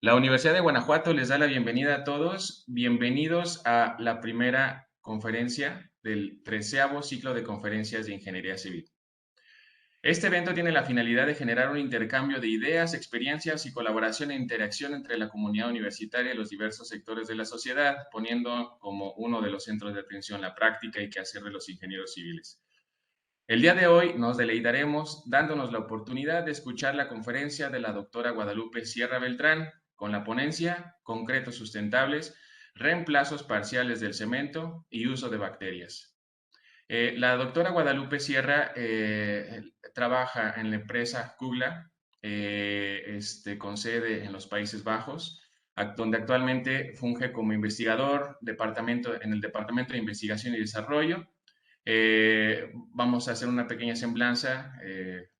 La Universidad de Guanajuato les da la bienvenida a todos. Bienvenidos a la primera conferencia del 13º ciclo de conferencias de Ingeniería Civil. Este evento tiene la finalidad de generar un intercambio de ideas, experiencias y colaboración e interacción entre la comunidad universitaria y los diversos sectores de la sociedad, poniendo como uno de los centros de atención la práctica y quehacer de los ingenieros civiles. El día de hoy nos deleitaremos dándonos la oportunidad de escuchar la conferencia de la doctora Guadalupe Sierra Beltrán con la ponencia Concretos sustentables, reemplazos parciales del cemento y uso de bacterias. La doctora Guadalupe Sierra trabaja en la empresa Kugla, con sede en los Países Bajos, donde actualmente funge como investigador en el Departamento de Investigación y Desarrollo. Vamos a hacer una pequeña semblanza,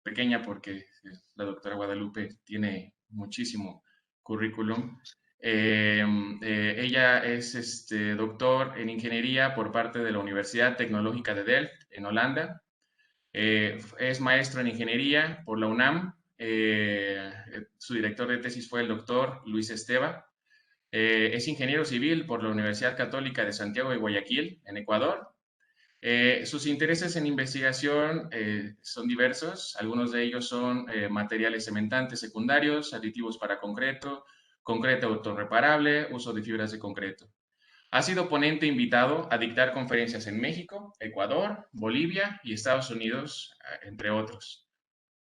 pequeña porque la doctora Guadalupe tiene muchísimo currículum. Ella es doctor en ingeniería por parte de la Universidad Tecnológica de Delft, en Holanda. Es maestro en ingeniería por la UNAM. Su director de tesis fue el doctor Luis Esteva. Es ingeniero civil por la Universidad Católica de Santiago de Guayaquil, en Ecuador. Sus intereses en investigación son diversos. Algunos de ellos son materiales cementantes secundarios, aditivos para concreto, concreto autorreparable, uso de fibras de concreto. Ha sido ponente invitado a dictar conferencias en México, Ecuador, Bolivia y Estados Unidos, entre otros.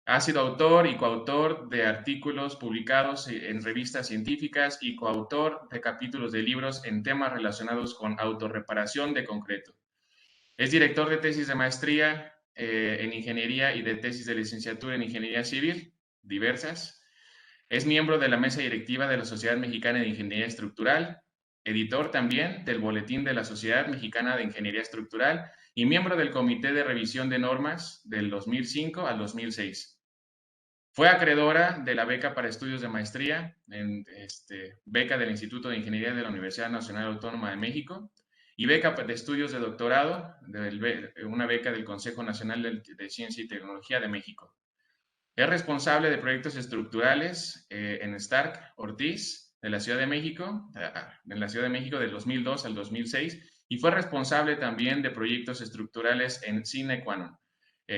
Ha sido autor y coautor de artículos publicados en revistas científicas y coautor de capítulos de libros en temas relacionados con autorreparación de concreto. Es director de tesis de maestría en ingeniería y de tesis de licenciatura en ingeniería civil, diversas. Es miembro de la mesa directiva de la Sociedad Mexicana de Ingeniería Estructural, editor también del Boletín de la Sociedad Mexicana de Ingeniería Estructural y miembro del Comité de Revisión de Normas del 2005 al 2006. Fue acreedora de la beca para estudios de maestría, beca del Instituto de Ingeniería de la Universidad Nacional Autónoma de México, y beca de estudios de doctorado, una beca del Consejo Nacional de Ciencia y Tecnología de México. Es responsable de proyectos estructurales en Stark Ortiz, de la Ciudad de México, del 2002 al 2006, y fue responsable también de proyectos estructurales en Cine Quanon,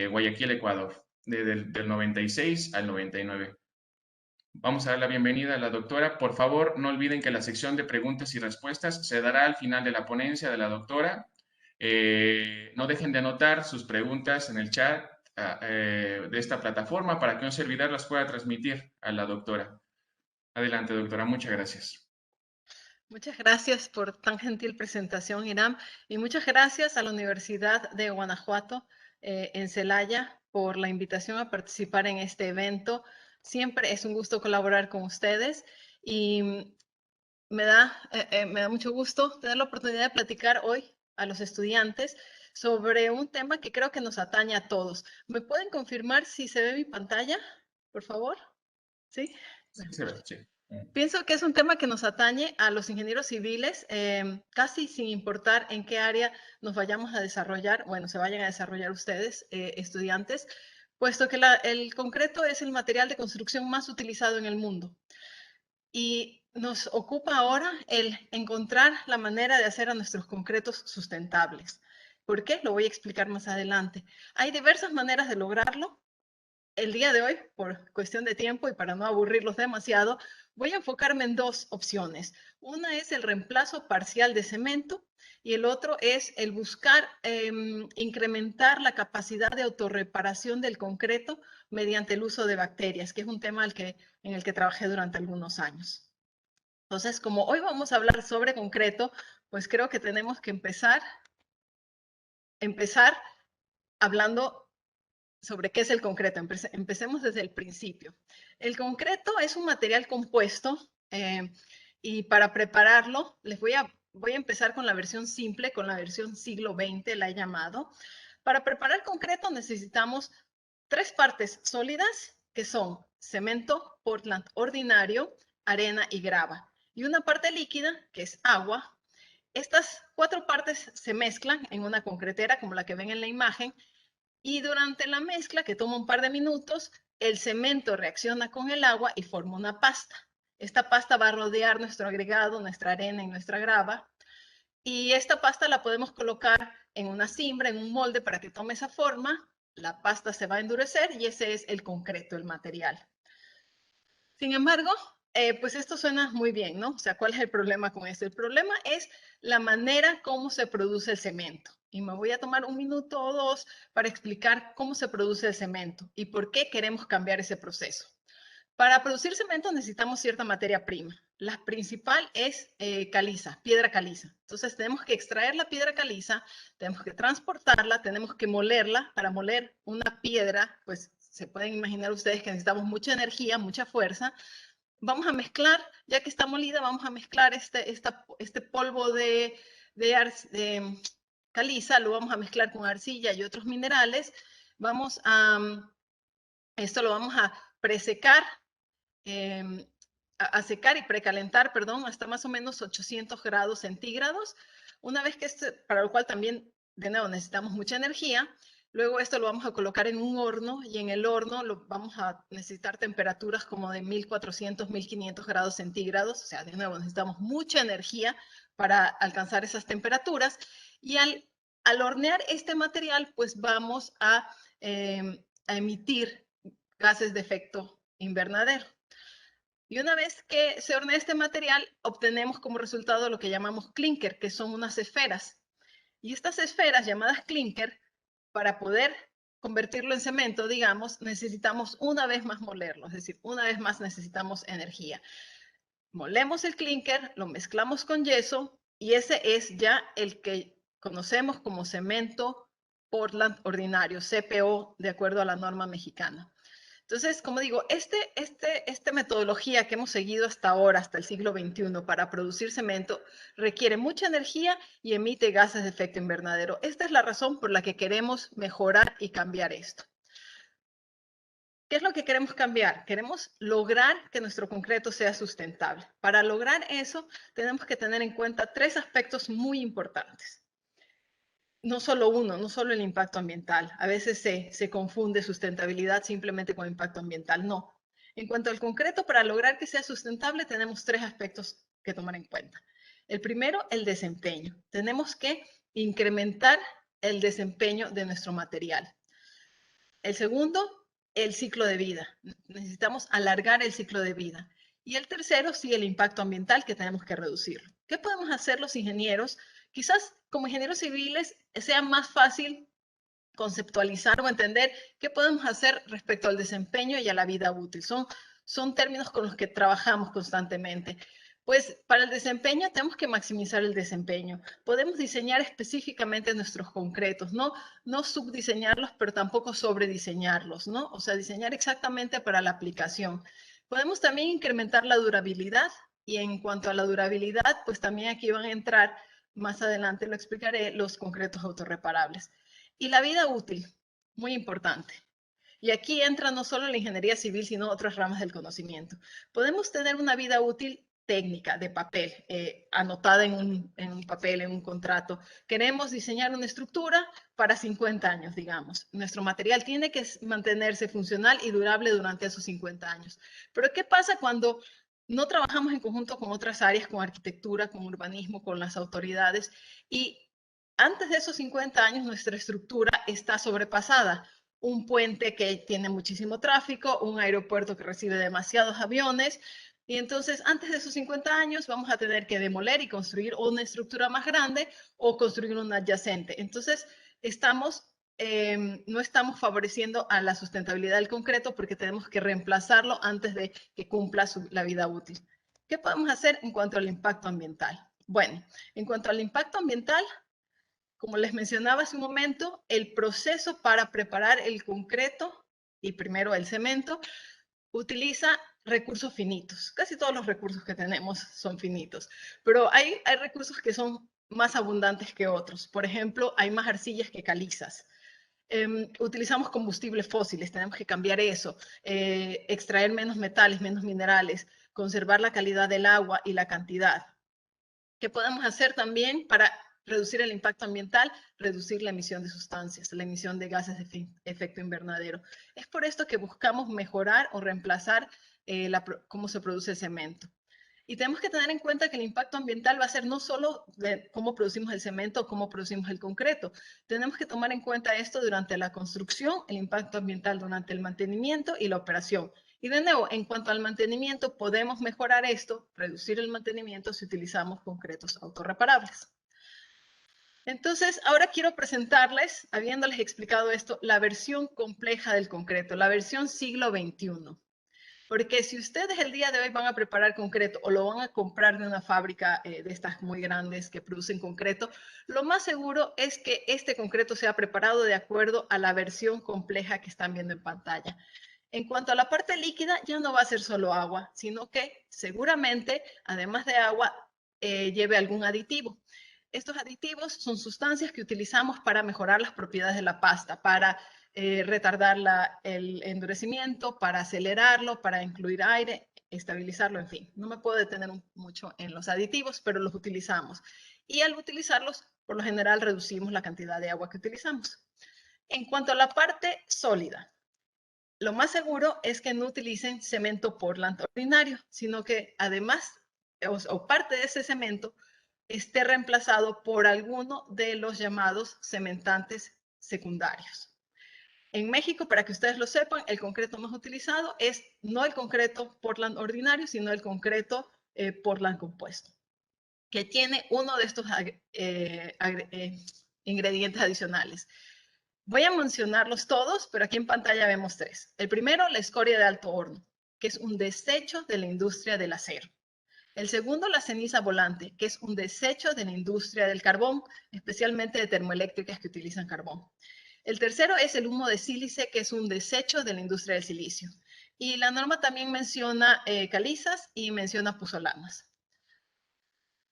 Guayaquil, Ecuador, del 96 al 99. Vamos a dar la bienvenida a la doctora. Por favor, no olviden que la sección de preguntas y respuestas se dará al final de la ponencia de la doctora. No dejen de anotar sus preguntas en el chat de esta plataforma para que un servidor las pueda transmitir a la doctora. Adelante, doctora. Muchas gracias. Muchas gracias por tan gentil presentación, Iram, y muchas gracias a la Universidad de Guanajuato en Celaya por la invitación a participar en este evento. Siempre es un gusto colaborar con ustedes y me da mucho gusto tener la oportunidad de platicar hoy a los estudiantes sobre un tema que creo que nos atañe a todos. ¿Me pueden confirmar si se ve mi pantalla, por favor? ¿Sí? Sí, se ve, sí. Pienso que es un tema que nos atañe a los ingenieros civiles, casi sin importar en qué área nos vayamos a desarrollar, bueno, se vayan a desarrollar ustedes, estudiantes, puesto que el concreto es el material de construcción más utilizado en el mundo. Y nos ocupa ahora el encontrar la manera de hacer a nuestros concretos sustentables. ¿Por qué? Lo voy a explicar más adelante. Hay diversas maneras de lograrlo. El día de hoy, por cuestión de tiempo y para no aburrirlos demasiado, voy a enfocarme en dos opciones. Una es el reemplazo parcial de cemento y el otro es el buscar incrementar la capacidad de autorreparación del concreto mediante el uso de bacterias, que es un tema en el que trabajé durante algunos años. Entonces, como hoy vamos a hablar sobre concreto, pues creo que tenemos que empezar hablando sobre qué es el concreto. Empecemos desde el principio. El concreto es un material compuesto y para prepararlo voy a empezar con la versión simple, con la versión siglo XX la he llamado. Para preparar concreto necesitamos tres partes sólidas que son cemento, Portland ordinario, arena y grava. Y una parte líquida que es agua. Estas cuatro partes se mezclan en una concretera como la que ven en la imagen y durante la mezcla, que toma un par de minutos, el cemento reacciona con el agua y forma una pasta. Esta pasta va a rodear nuestro agregado, nuestra arena y nuestra grava. Y esta pasta la podemos colocar en una cimbra, en un molde para que tome esa forma. La pasta se va a endurecer y ese es el concreto, el material. Sin embargo, pues esto suena muy bien, ¿no? O sea, ¿cuál es el problema con esto? El problema es la manera como se produce el cemento. Y me voy a tomar un minuto o dos para explicar cómo se produce el cemento y por qué queremos cambiar ese proceso. Para producir cemento necesitamos cierta materia prima. La principal es caliza, piedra caliza. Entonces tenemos que extraer la piedra caliza, tenemos que transportarla, tenemos que molerla. Para moler una piedra, pues se pueden imaginar ustedes que necesitamos mucha energía, mucha fuerza. Vamos a mezclar, ya que está molida, vamos a mezclar este polvo de caliza, lo vamos a mezclar con arcilla y otros minerales. Esto lo vamos a presecar, a secar y precalentar, perdón, hasta más o menos 800 grados centígrados. Una vez que para lo cual también, de nuevo, necesitamos mucha energía. Luego esto lo vamos a colocar en un horno y en el horno vamos a necesitar temperaturas como de 1400, 1500 grados centígrados. O sea, de nuevo, necesitamos mucha energía para alcanzar esas temperaturas. Y al hornear este material, pues vamos a emitir gases de efecto invernadero. Y una vez que se hornea este material, obtenemos como resultado lo que llamamos clinker, que son unas esferas. Y estas esferas llamadas clinker, para poder convertirlo en cemento, digamos, necesitamos una vez más molerlo, es decir, una vez más necesitamos energía. Molemos el clinker, lo mezclamos con yeso y ese es ya el que conocemos como cemento Portland ordinario, CPO, de acuerdo a la norma mexicana. Entonces, como digo, esta metodología que hemos seguido hasta ahora, hasta el siglo XXI, para producir cemento, requiere mucha energía y emite gases de efecto invernadero. Esta es la razón por la que queremos mejorar y cambiar esto. ¿Qué es lo que queremos cambiar? Queremos lograr que nuestro concreto sea sustentable. Para lograr eso, tenemos que tener en cuenta tres aspectos muy importantes. No solo uno, no solo el impacto ambiental. A veces se confunde sustentabilidad simplemente con impacto ambiental. No. En cuanto al concreto, para lograr que sea sustentable, tenemos tres aspectos que tomar en cuenta. El primero, el desempeño. Tenemos que incrementar el desempeño de nuestro material. El segundo, el ciclo de vida. Necesitamos alargar el ciclo de vida. Y el tercero, sí, el impacto ambiental que tenemos que reducir. ¿Qué podemos hacer los ingenieros? Quizás como ingenieros civiles sea más fácil conceptualizar o entender qué podemos hacer respecto al desempeño y a la vida útil. Son términos con los que trabajamos constantemente. Pues para el desempeño tenemos que maximizar el desempeño. Podemos diseñar específicamente nuestros concretos, no subdiseñarlos, pero tampoco sobrediseñarlos, ¿no? O sea, diseñar exactamente para la aplicación. Podemos también incrementar la durabilidad y en cuanto a la durabilidad, pues también aquí van a entrar, más adelante lo explicaré, los concretos autorreparables. Y la vida útil, muy importante. Y aquí entra no solo la ingeniería civil, sino otras ramas del conocimiento. Podemos tener una vida útil técnica, de papel, anotada en un papel, en un contrato. Queremos diseñar una estructura para 50 años, digamos. Nuestro material tiene que mantenerse funcional y durable durante esos 50 años. Pero ¿qué pasa cuando no trabajamos en conjunto con otras áreas, con arquitectura, con urbanismo, con las autoridades? Y antes de esos 50 años, nuestra estructura está sobrepasada. Un puente que tiene muchísimo tráfico, un aeropuerto que recibe demasiados aviones, y entonces antes de esos 50 años vamos a tener que demoler y construir una estructura más grande o construir una adyacente. Entonces no estamos favoreciendo a la sustentabilidad del concreto porque tenemos que reemplazarlo antes de que cumpla la vida útil. ¿Qué podemos hacer en cuanto al impacto ambiental? Bueno, en cuanto al impacto ambiental, como les mencionaba hace un momento, el proceso para preparar el concreto y primero el cemento utiliza recursos finitos. Casi todos los recursos que tenemos son finitos, pero hay recursos que son más abundantes que otros. Por ejemplo, hay más arcillas que calizas. Utilizamos combustibles fósiles, tenemos que cambiar eso, extraer menos metales, menos minerales, conservar la calidad del agua y la cantidad. ¿Qué podemos hacer también para reducir el impacto ambiental? Reducir la emisión de sustancias, la emisión de gases de efecto invernadero. Es por esto que buscamos mejorar o reemplazar cómo se produce el cemento. Y tenemos que tener en cuenta que el impacto ambiental va a ser no solo de cómo producimos el cemento o cómo producimos el concreto. Tenemos que tomar en cuenta esto durante la construcción, el impacto ambiental durante el mantenimiento y la operación. Y de nuevo, en cuanto al mantenimiento, podemos mejorar esto, reducir el mantenimiento si utilizamos concretos autorreparables. Entonces, ahora quiero presentarles, habiéndoles explicado esto, la versión compleja del concreto, la versión siglo XXI. Porque si ustedes el día de hoy van a preparar concreto o lo van a comprar de una fábrica de estas muy grandes que producen concreto, lo más seguro es que este concreto sea preparado de acuerdo a la versión compleja que están viendo en pantalla. En cuanto a la parte líquida, ya no va a ser solo agua, sino que seguramente, además de agua, lleve algún aditivo. Estos aditivos son sustancias que utilizamos para mejorar las propiedades de la pasta, para retardar el endurecimiento, para acelerarlo, para incluir aire, estabilizarlo, en fin. No me puedo detener mucho en los aditivos, pero los utilizamos. Y al utilizarlos, por lo general, reducimos la cantidad de agua que utilizamos. En cuanto a la parte sólida, lo más seguro es que no utilicen cemento Portland ordinario, sino que además, o parte de ese cemento, esté reemplazado por alguno de los llamados cementantes secundarios. En México, para que ustedes lo sepan, el concreto más utilizado es no el concreto Portland ordinario, sino el concreto Portland compuesto, que tiene uno de estos ingredientes adicionales. Voy a mencionarlos todos, pero aquí en pantalla vemos tres. El primero, la escoria de alto horno, que es un desecho de la industria del acero. El segundo, la ceniza volante, que es un desecho de la industria del carbón, especialmente de termoeléctricas que utilizan carbón. El tercero es el humo de sílice, que es un desecho de la industria del silicio. Y la norma también menciona calizas y menciona puzolanas.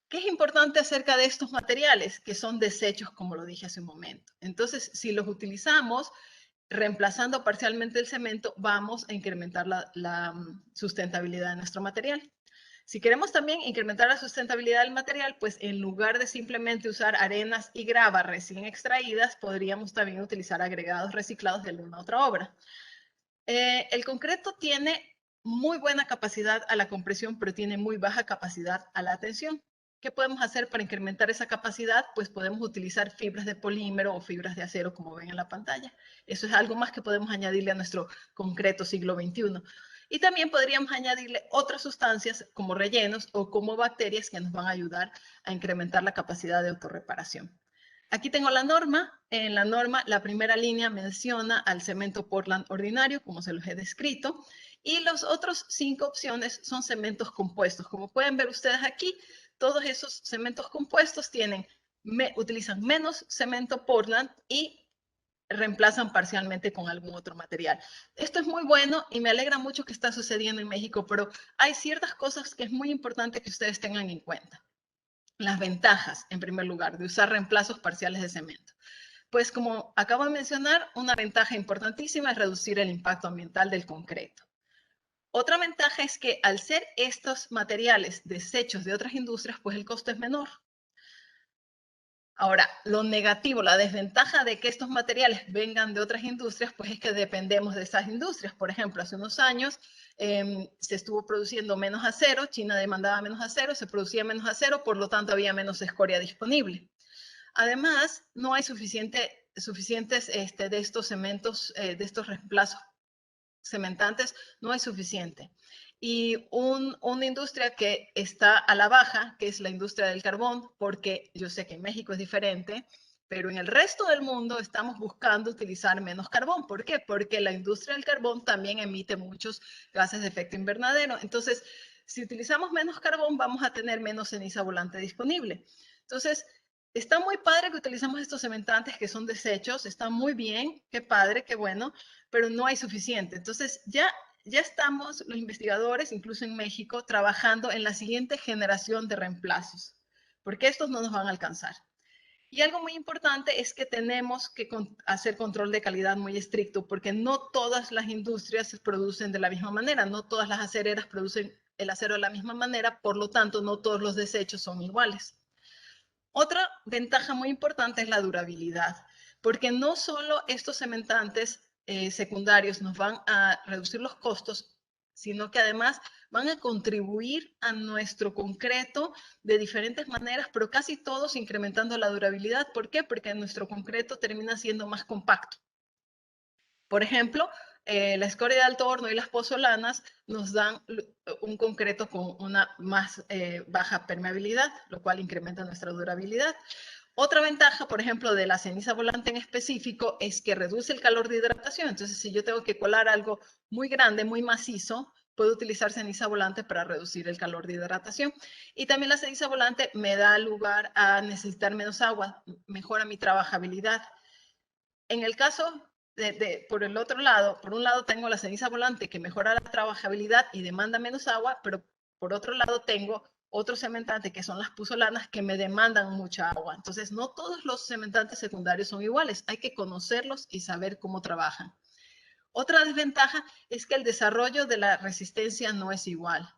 ¿Qué es importante acerca de estos materiales? Que son desechos, como lo dije hace un momento. Entonces, si los utilizamos reemplazando parcialmente el cemento, vamos a incrementar la sustentabilidad de nuestro material. Si queremos también incrementar la sustentabilidad del material, pues en lugar de simplemente usar arenas y grava recién extraídas, podríamos también utilizar agregados reciclados de alguna otra obra. El concreto tiene muy buena capacidad a la compresión, pero tiene muy baja capacidad a la tensión. ¿Qué podemos hacer para incrementar esa capacidad? Pues podemos utilizar fibras de polímero o fibras de acero, como ven en la pantalla. Eso es algo más que podemos añadirle a nuestro concreto siglo XXI. Y también podríamos añadirle otras sustancias como rellenos o como bacterias que nos van a ayudar a incrementar la capacidad de autorreparación. Aquí tengo la norma. En la norma, la primera línea menciona al cemento Portland ordinario, como se los he descrito, y las otras 5 opciones son cementos compuestos. Como pueden ver ustedes aquí, todos esos cementos compuestos utilizan menos cemento Portland y reemplazan parcialmente con algún otro material. Esto es muy bueno y me alegra mucho que está sucediendo en México, pero hay ciertas cosas que es muy importante que ustedes tengan en cuenta. Las ventajas, en primer lugar, de usar reemplazos parciales de cemento. Pues como acabo de mencionar, una ventaja importantísima es reducir el impacto ambiental del concreto. Otra ventaja es que al ser estos materiales desechos de otras industrias, pues el costo es menor. Ahora, lo negativo, la desventaja de que estos materiales vengan de otras industrias, pues es que dependemos de esas industrias. Por ejemplo, hace unos años se estuvo produciendo menos acero, China demandaba menos acero, se producía menos acero, por lo tanto había menos escoria disponible. Además, no hay suficientes de estos cementos, de estos reemplazos cementantes, no hay suficiente. Y una industria que está a la baja, que es la industria del carbón, porque yo sé que en México es diferente, pero en el resto del mundo estamos buscando utilizar menos carbón. ¿Por qué? Porque la industria del carbón también emite muchos gases de efecto invernadero. Entonces, si utilizamos menos carbón, vamos a tener menos ceniza volante disponible. Entonces, está muy padre que utilicemos estos cementantes que son desechos, está muy bien, qué padre, qué bueno, pero no hay suficiente. Entonces, ya estamos los investigadores, incluso en México, trabajando en la siguiente generación de reemplazos, porque estos no nos van a alcanzar. Y algo muy importante es que tenemos que hacer control de calidad muy estricto, porque no todas las industrias se producen de la misma manera, no todas las acereras producen el acero de la misma manera, por lo tanto, no todos los desechos son iguales. Otra ventaja muy importante es la durabilidad, porque no solo estos cementantes secundarios nos van a reducir los costos, sino que además van a contribuir a nuestro concreto de diferentes maneras, pero casi todos incrementando la durabilidad. ¿Por qué? Porque nuestro concreto termina siendo más compacto. Por ejemplo, la escoria de alto horno y las pozolanas nos dan un concreto con una más baja permeabilidad, lo cual incrementa nuestra durabilidad. Otra ventaja, por ejemplo, de la ceniza volante en específico es que reduce el calor de hidratación. Entonces, si yo tengo que colar algo muy grande, muy macizo, puedo utilizar ceniza volante para reducir el calor de hidratación. Y también la ceniza volante me da lugar a necesitar menos agua, mejora mi trabajabilidad. En el caso por el otro lado, por un lado tengo la ceniza volante que mejora la trabajabilidad y demanda menos agua, pero por otro lado tengo otro cementante que son las puzolanas que me demandan mucha agua. Entonces, no todos los cementantes secundarios son iguales. Hay que conocerlos y saber cómo trabajan. Otra desventaja es que el desarrollo de la resistencia no es igual.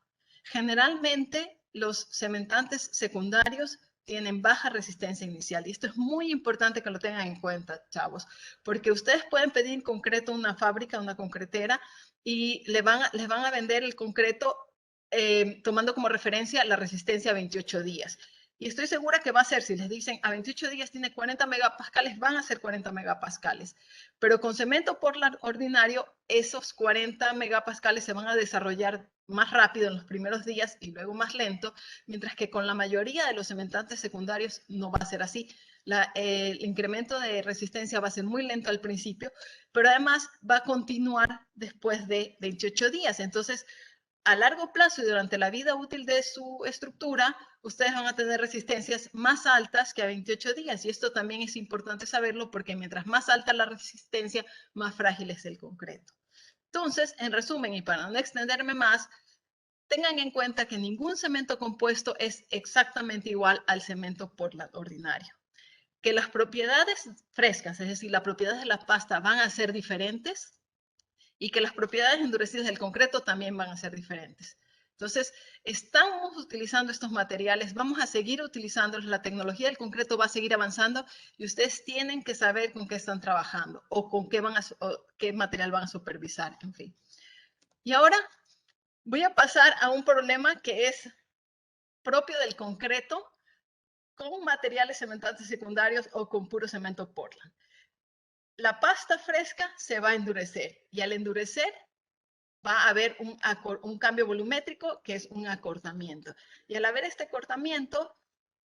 Generalmente, los cementantes secundarios tienen baja resistencia inicial. Y esto es muy importante que lo tengan en cuenta, chavos, porque ustedes pueden pedir concreto a una fábrica, una concretera, y les van a vender el concreto tomando como referencia la resistencia a 28 días. Y estoy segura que va a ser, si les dicen a 28 días tiene 40 megapascales, van a ser 40 megapascales. Pero con cemento Portland ordinario, esos 40 megapascales se van a desarrollar más rápido en los primeros días y luego más lento, mientras que con la mayoría de los cementantes secundarios no va a ser así. El incremento de resistencia va a ser muy lento al principio, pero además va a continuar después de 28 días. Entonces, a largo plazo y durante la vida útil de su estructura, ustedes van a tener resistencias más altas que a 28 días. Y esto también es importante saberlo porque mientras más alta la resistencia, más frágil es el concreto. Entonces, en resumen, y para no extenderme más, tengan en cuenta que ningún cemento compuesto es exactamente igual al cemento Portland ordinario. Que las propiedades frescas, es decir, las propiedades de la pasta van a ser diferentes y que las propiedades endurecidas del concreto también van a ser diferentes. Entonces, estamos utilizando estos materiales, vamos a seguir utilizándolos, la tecnología del concreto va a seguir avanzando y ustedes tienen que saber con qué están trabajando o con qué, qué material van a supervisar, en fin. Y ahora voy a pasar a un problema que es propio del concreto con materiales cementantes secundarios o con puro cemento Portland. La pasta fresca se va a endurecer y al endurecer va a haber un cambio volumétrico que es un acortamiento. Y al haber este acortamiento,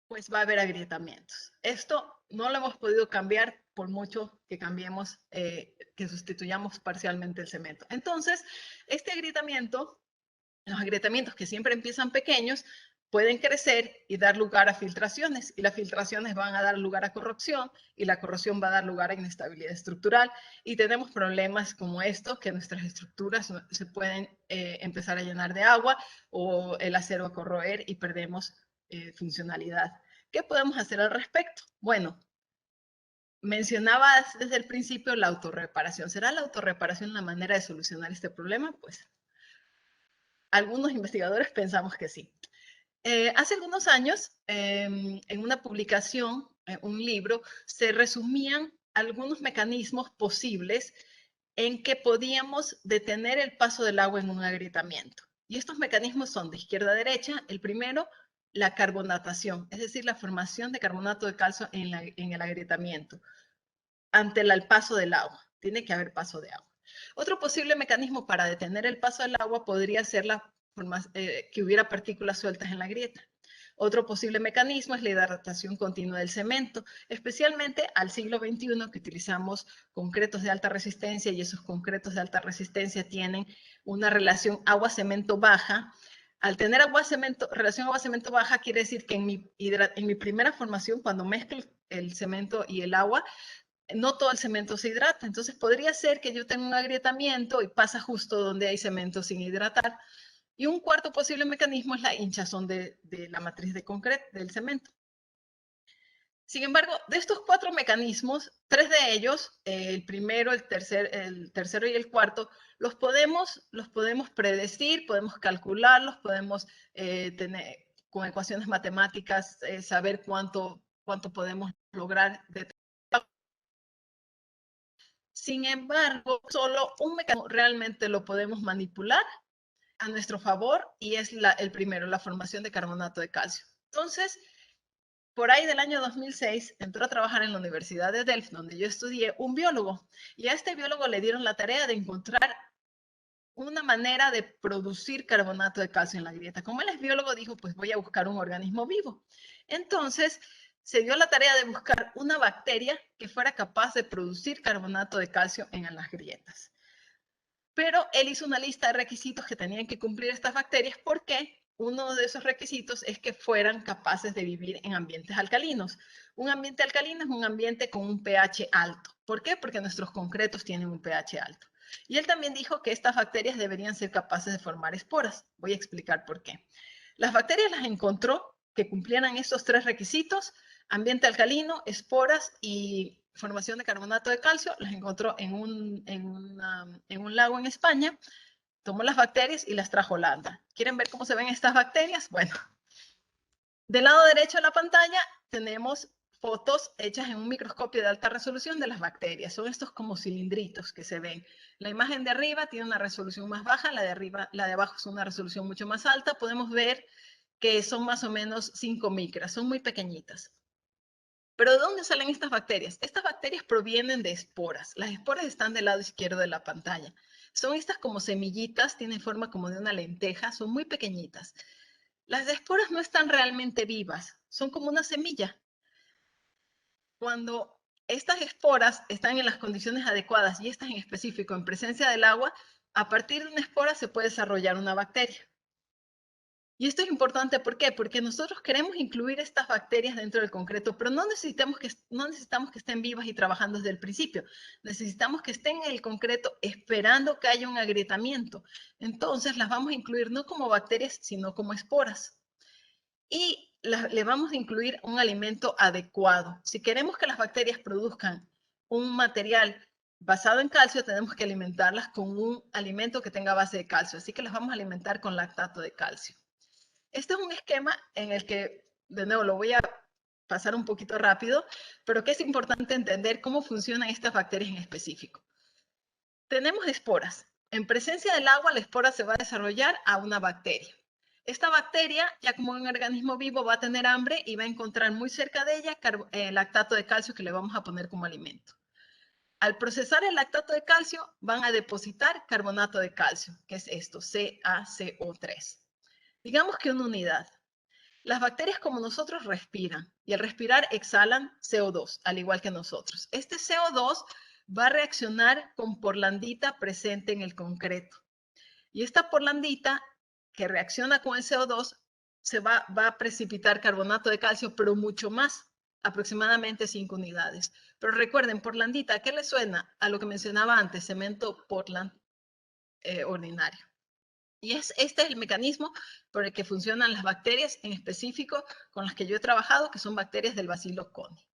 pues va a haber agrietamientos. Esto no lo hemos podido cambiar por mucho que cambiemos, que sustituyamos parcialmente el cemento. Entonces, este agrietamiento, los agrietamientos que siempre empiezan pequeños, pueden crecer y dar lugar a filtraciones, y las filtraciones van a dar lugar a corrosión, y la corrosión va a dar lugar a inestabilidad estructural, y tenemos problemas como esto, que nuestras estructuras se pueden empezar a llenar de agua, o el acero a corroer y perdemos funcionalidad. ¿Qué podemos hacer al respecto? Bueno, mencionaba desde el principio la autorreparación. ¿Será la autorreparación la manera de solucionar este problema? Pues algunos investigadores pensamos que sí. Hace algunos años, en una publicación, un libro, se resumían algunos mecanismos posibles en que podíamos detener el paso del agua en un agrietamiento. Y estos mecanismos son de izquierda a derecha. El primero, la carbonatación, es decir, la formación de carbonato de calcio en el agrietamiento ante el paso del agua. Tiene que haber paso de agua. Otro posible mecanismo para detener el paso del agua podría ser que hubiera partículas sueltas en la grieta. Otro posible mecanismo es la hidratación continua del cemento, especialmente al siglo XXI que utilizamos concretos de alta resistencia y esos concretos de alta resistencia tienen una relación agua-cemento baja. Al tener relación agua-cemento baja quiere decir que en mi primera formación, cuando mezclo el cemento y el agua, no todo el cemento se hidrata. Entonces podría ser que yo tenga un agrietamiento y pasa justo donde hay cemento sin hidratar. Y un cuarto posible mecanismo es la hinchazón de la matriz de concreto, del cemento. Sin embargo, de estos 4 mecanismos, 3 de ellos, el primero, el tercero y el cuarto, los podemos predecir, podemos calcularlos, podemos tener con ecuaciones matemáticas saber cuánto podemos lograr de. Sin embargo, solo un mecanismo realmente lo podemos manipular a nuestro favor y es el primero, la formación de carbonato de calcio. Entonces, por ahí del año 2006 entró a trabajar en la Universidad de Delft, donde yo estudié, un biólogo. Y a este biólogo le dieron la tarea de encontrar una manera de producir carbonato de calcio en la grieta. Como él es biólogo, dijo, pues voy a buscar un organismo vivo. Entonces, se dio la tarea de buscar una bacteria que fuera capaz de producir carbonato de calcio en las grietas. Pero él hizo una lista de requisitos que tenían que cumplir estas bacterias porque uno de esos requisitos es que fueran capaces de vivir en ambientes alcalinos. Un ambiente alcalino es un ambiente con un pH alto. ¿Por qué? Porque nuestros concretos tienen un pH alto. Y él también dijo que estas bacterias deberían ser capaces de formar esporas. Voy a explicar por qué. Las bacterias las encontró que cumplieran estos tres requisitos: ambiente alcalino, esporas y formación de carbonato de calcio. Las encontró en un lago en España, tomó las bacterias y las trajo a Holanda. ¿Quieren ver cómo se ven estas bacterias? Bueno, del lado derecho de la pantalla tenemos fotos hechas en un microscopio de alta resolución de las bacterias. Son estos como cilindritos que se ven. La imagen de arriba tiene una resolución más baja, la de abajo es una resolución mucho más alta. Podemos ver que son más o menos 5 micras, son muy pequeñitas. ¿Pero de dónde salen estas bacterias? Estas bacterias provienen de esporas. Las esporas están del lado izquierdo de la pantalla. Son estas como semillitas, tienen forma como de una lenteja, son muy pequeñitas. Las esporas no están realmente vivas, son como una semilla. Cuando estas esporas están en las condiciones adecuadas, y estas en específico en presencia del agua, a partir de una espora se puede desarrollar una bacteria. Y esto es importante, ¿por qué? Porque nosotros queremos incluir estas bacterias dentro del concreto, pero no necesitamos que estén vivas y trabajando desde el principio. Necesitamos que estén en el concreto esperando que haya un agrietamiento. Entonces las vamos a incluir no como bacterias, sino como esporas. Y le vamos a incluir un alimento adecuado. Si queremos que las bacterias produzcan un material basado en calcio, tenemos que alimentarlas con un alimento que tenga base de calcio. Así que las vamos a alimentar con lactato de calcio. Este es un esquema en el que, de nuevo, lo voy a pasar un poquito rápido, pero que es importante entender cómo funcionan estas bacterias en específico. Tenemos esporas. En presencia del agua, la espora se va a desarrollar a una bacteria. Esta bacteria, ya como un organismo vivo, va a tener hambre y va a encontrar muy cerca de ella lactato de calcio que le vamos a poner como alimento. Al procesar el lactato de calcio, van a depositar carbonato de calcio, que es esto, CaCO3. Digamos que una unidad. Las bacterias como nosotros respiran y al respirar exhalan CO2, al igual que nosotros. Este CO2 va a reaccionar con porlandita presente en el concreto. Y esta porlandita que reacciona con el CO2 va a precipitar carbonato de calcio, pero mucho más, aproximadamente 5 unidades. Pero recuerden, porlandita, ¿a qué le suena? A lo que mencionaba antes, cemento Portland ordinario. Y este es el mecanismo por el que funcionan las bacterias, en específico con las que yo he trabajado, que son bacterias del bacilo coni.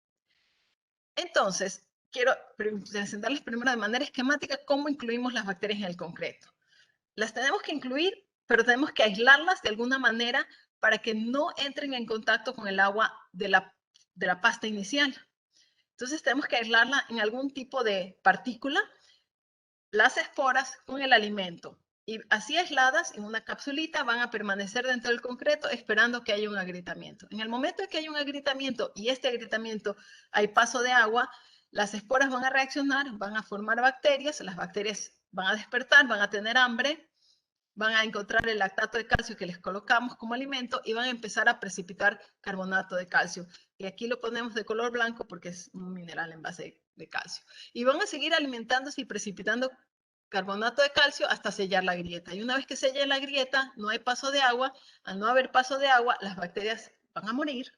Entonces, quiero presentarles primero de manera esquemática cómo incluimos las bacterias en el concreto. Las tenemos que incluir, pero tenemos que aislarlas de alguna manera para que no entren en contacto con el agua de la pasta inicial. Entonces, tenemos que aislarla en algún tipo de partícula, las esporas con el alimento. Y así aisladas en una capsulita van a permanecer dentro del concreto esperando que haya un agrietamiento. En el momento en que haya un agrietamiento y este agrietamiento hay paso de agua, las esporas van a reaccionar, van a formar bacterias, las bacterias van a despertar, van a tener hambre, van a encontrar el lactato de calcio que les colocamos como alimento y van a empezar a precipitar carbonato de calcio. Y aquí lo ponemos de color blanco porque es un mineral en base de calcio. Y van a seguir alimentándose y precipitando carbonato de calcio hasta sellar la grieta. Y una vez que selle la grieta, no hay paso de agua. Al no haber paso de agua, las bacterias van a morir.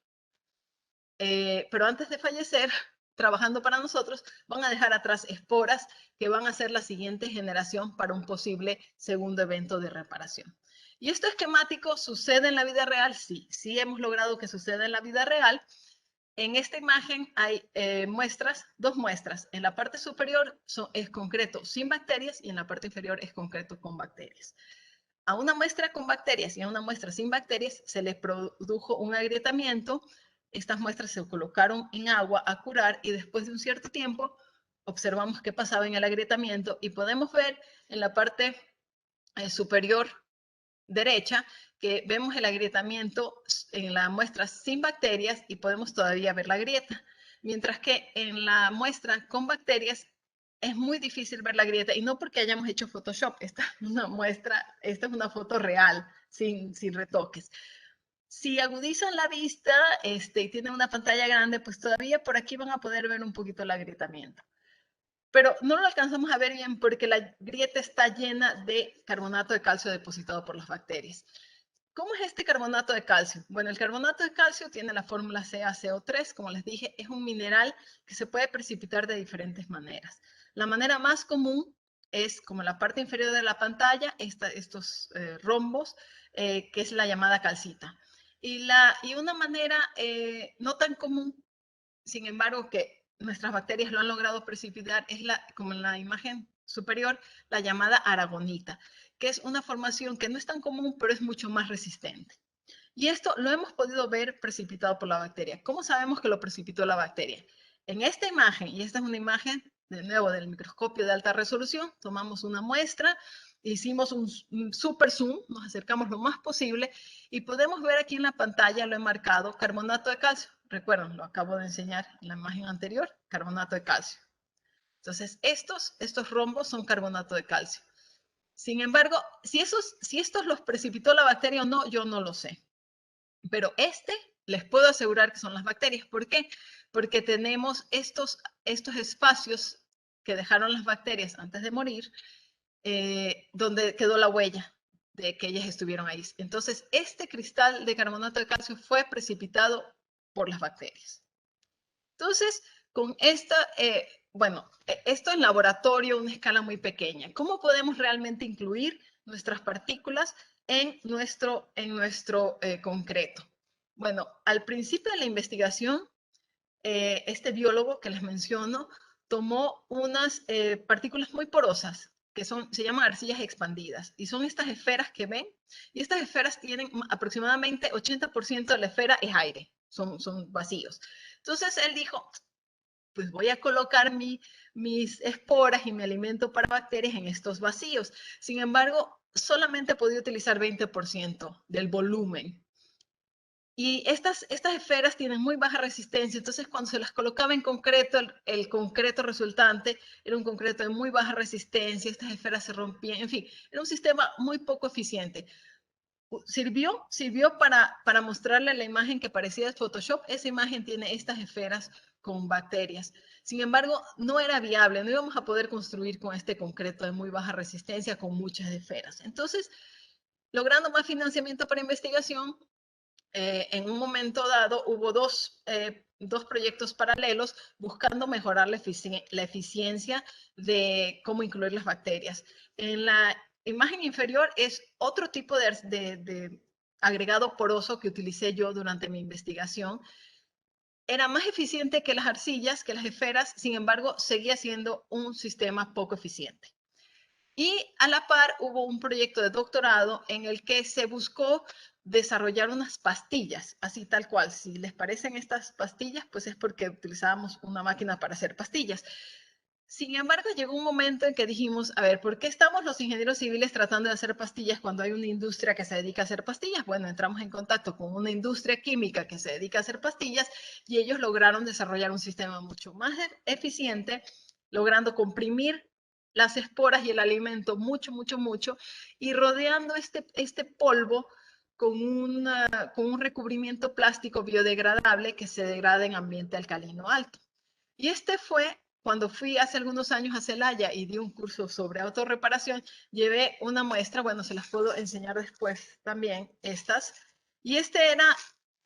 Pero antes de fallecer, trabajando para nosotros, van a dejar atrás esporas que van a ser la siguiente generación para un posible segundo evento de reparación. ¿Y esto esquemático sucede en la vida real? Sí, sí hemos logrado que suceda en la vida real. En esta imagen hay dos muestras. En la parte superior es concreto sin bacterias y en la parte inferior es concreto con bacterias. A una muestra con bacterias y a una muestra sin bacterias se le produjo un agrietamiento. Estas muestras se colocaron en agua a curar y después de un cierto tiempo observamos qué pasaba en el agrietamiento y podemos ver en la parte superior derecha, que vemos el agrietamiento en la muestra sin bacterias y podemos todavía ver la grieta. Mientras que en la muestra con bacterias es muy difícil ver la grieta, y no porque hayamos hecho Photoshop. Esta es una muestra, esta es una foto real, sin retoques. Si agudizan la vista y tienen una pantalla grande, pues todavía por aquí van a poder ver un poquito el agrietamiento. Pero no lo alcanzamos a ver bien porque la grieta está llena de carbonato de calcio depositado por las bacterias. ¿Cómo es este carbonato de calcio? Bueno, el carbonato de calcio tiene la fórmula CaCO3, como les dije, es un mineral que se puede precipitar de diferentes maneras. La manera más común es, como en la parte inferior de la pantalla, estos rombos, que es la llamada calcita. Y una manera no tan común, sin embargo, que nuestras bacterias lo han logrado precipitar, es como en la imagen superior, la llamada aragonita, que es una formación que no es tan común, pero es mucho más resistente. Y esto lo hemos podido ver precipitado por la bacteria. ¿Cómo sabemos que lo precipitó la bacteria? En esta imagen, y esta es una imagen de nuevo del microscopio de alta resolución, tomamos una muestra, hicimos un super zoom, nos acercamos lo más posible y podemos ver aquí en la pantalla, lo he marcado, carbonato de calcio. Recuerden, lo acabo de enseñar en la imagen anterior, carbonato de calcio. Entonces, estos rombos son carbonato de calcio. Sin embargo, si estos los precipitó la bacteria o no, yo no lo sé. Pero les puedo asegurar que son las bacterias. ¿Por qué? Porque tenemos estos espacios que dejaron las bacterias antes de morir, donde quedó la huella de que ellas estuvieron ahí. Entonces, este cristal de carbonato de calcio fue precipitado por las bacterias. Entonces, con esto en laboratorio, una escala muy pequeña. ¿Cómo podemos realmente incluir nuestras partículas en nuestro concreto? Bueno, al principio de la investigación, este biólogo que les menciono tomó unas partículas muy porosas que se llaman arcillas expandidas, y son estas esferas que ven, y estas esferas tienen aproximadamente 80% de la esfera es aire, son vacíos. Entonces él dijo, pues voy a colocar mis esporas y mi alimento para bacterias en estos vacíos. Sin embargo, solamente podía utilizar 20% del volumen. Y estas esferas tienen muy baja resistencia, entonces cuando se las colocaba en concreto, el concreto resultante era un concreto de muy baja resistencia, estas esferas se rompían, en fin, era un sistema muy poco eficiente. Sirvió para mostrarle la imagen que parecía de Photoshop. Esa imagen tiene estas esferas con bacterias. Sin embargo, no era viable, no íbamos a poder construir con este concreto de muy baja resistencia con muchas esferas. Entonces, logrando más financiamiento para investigación, en un momento dado hubo dos proyectos paralelos buscando mejorar la eficiencia de cómo incluir las bacterias. En la imagen inferior es otro tipo de agregado poroso que utilicé yo durante mi investigación. Era más eficiente que las arcillas, que las esferas, sin embargo, seguía siendo un sistema poco eficiente. Y a la par hubo un proyecto de doctorado en el que se buscó desarrollar unas pastillas, así tal cual. Si les parecen estas pastillas, pues es porque utilizábamos una máquina para hacer pastillas. Sin embargo, llegó un momento en que dijimos, a ver, ¿por qué estamos los ingenieros civiles tratando de hacer pastillas cuando hay una industria que se dedica a hacer pastillas? Bueno, entramos en contacto con una industria química que se dedica a hacer pastillas y ellos lograron desarrollar un sistema mucho más eficiente, logrando comprimir las esporas y el alimento mucho, y rodeando este polvo con un recubrimiento plástico biodegradable que se degrada en ambiente alcalino alto. Y fue cuando fui hace algunos años a Celaya y di un curso sobre autorreparación, llevé una muestra, bueno, se las puedo enseñar después también, estas. Y era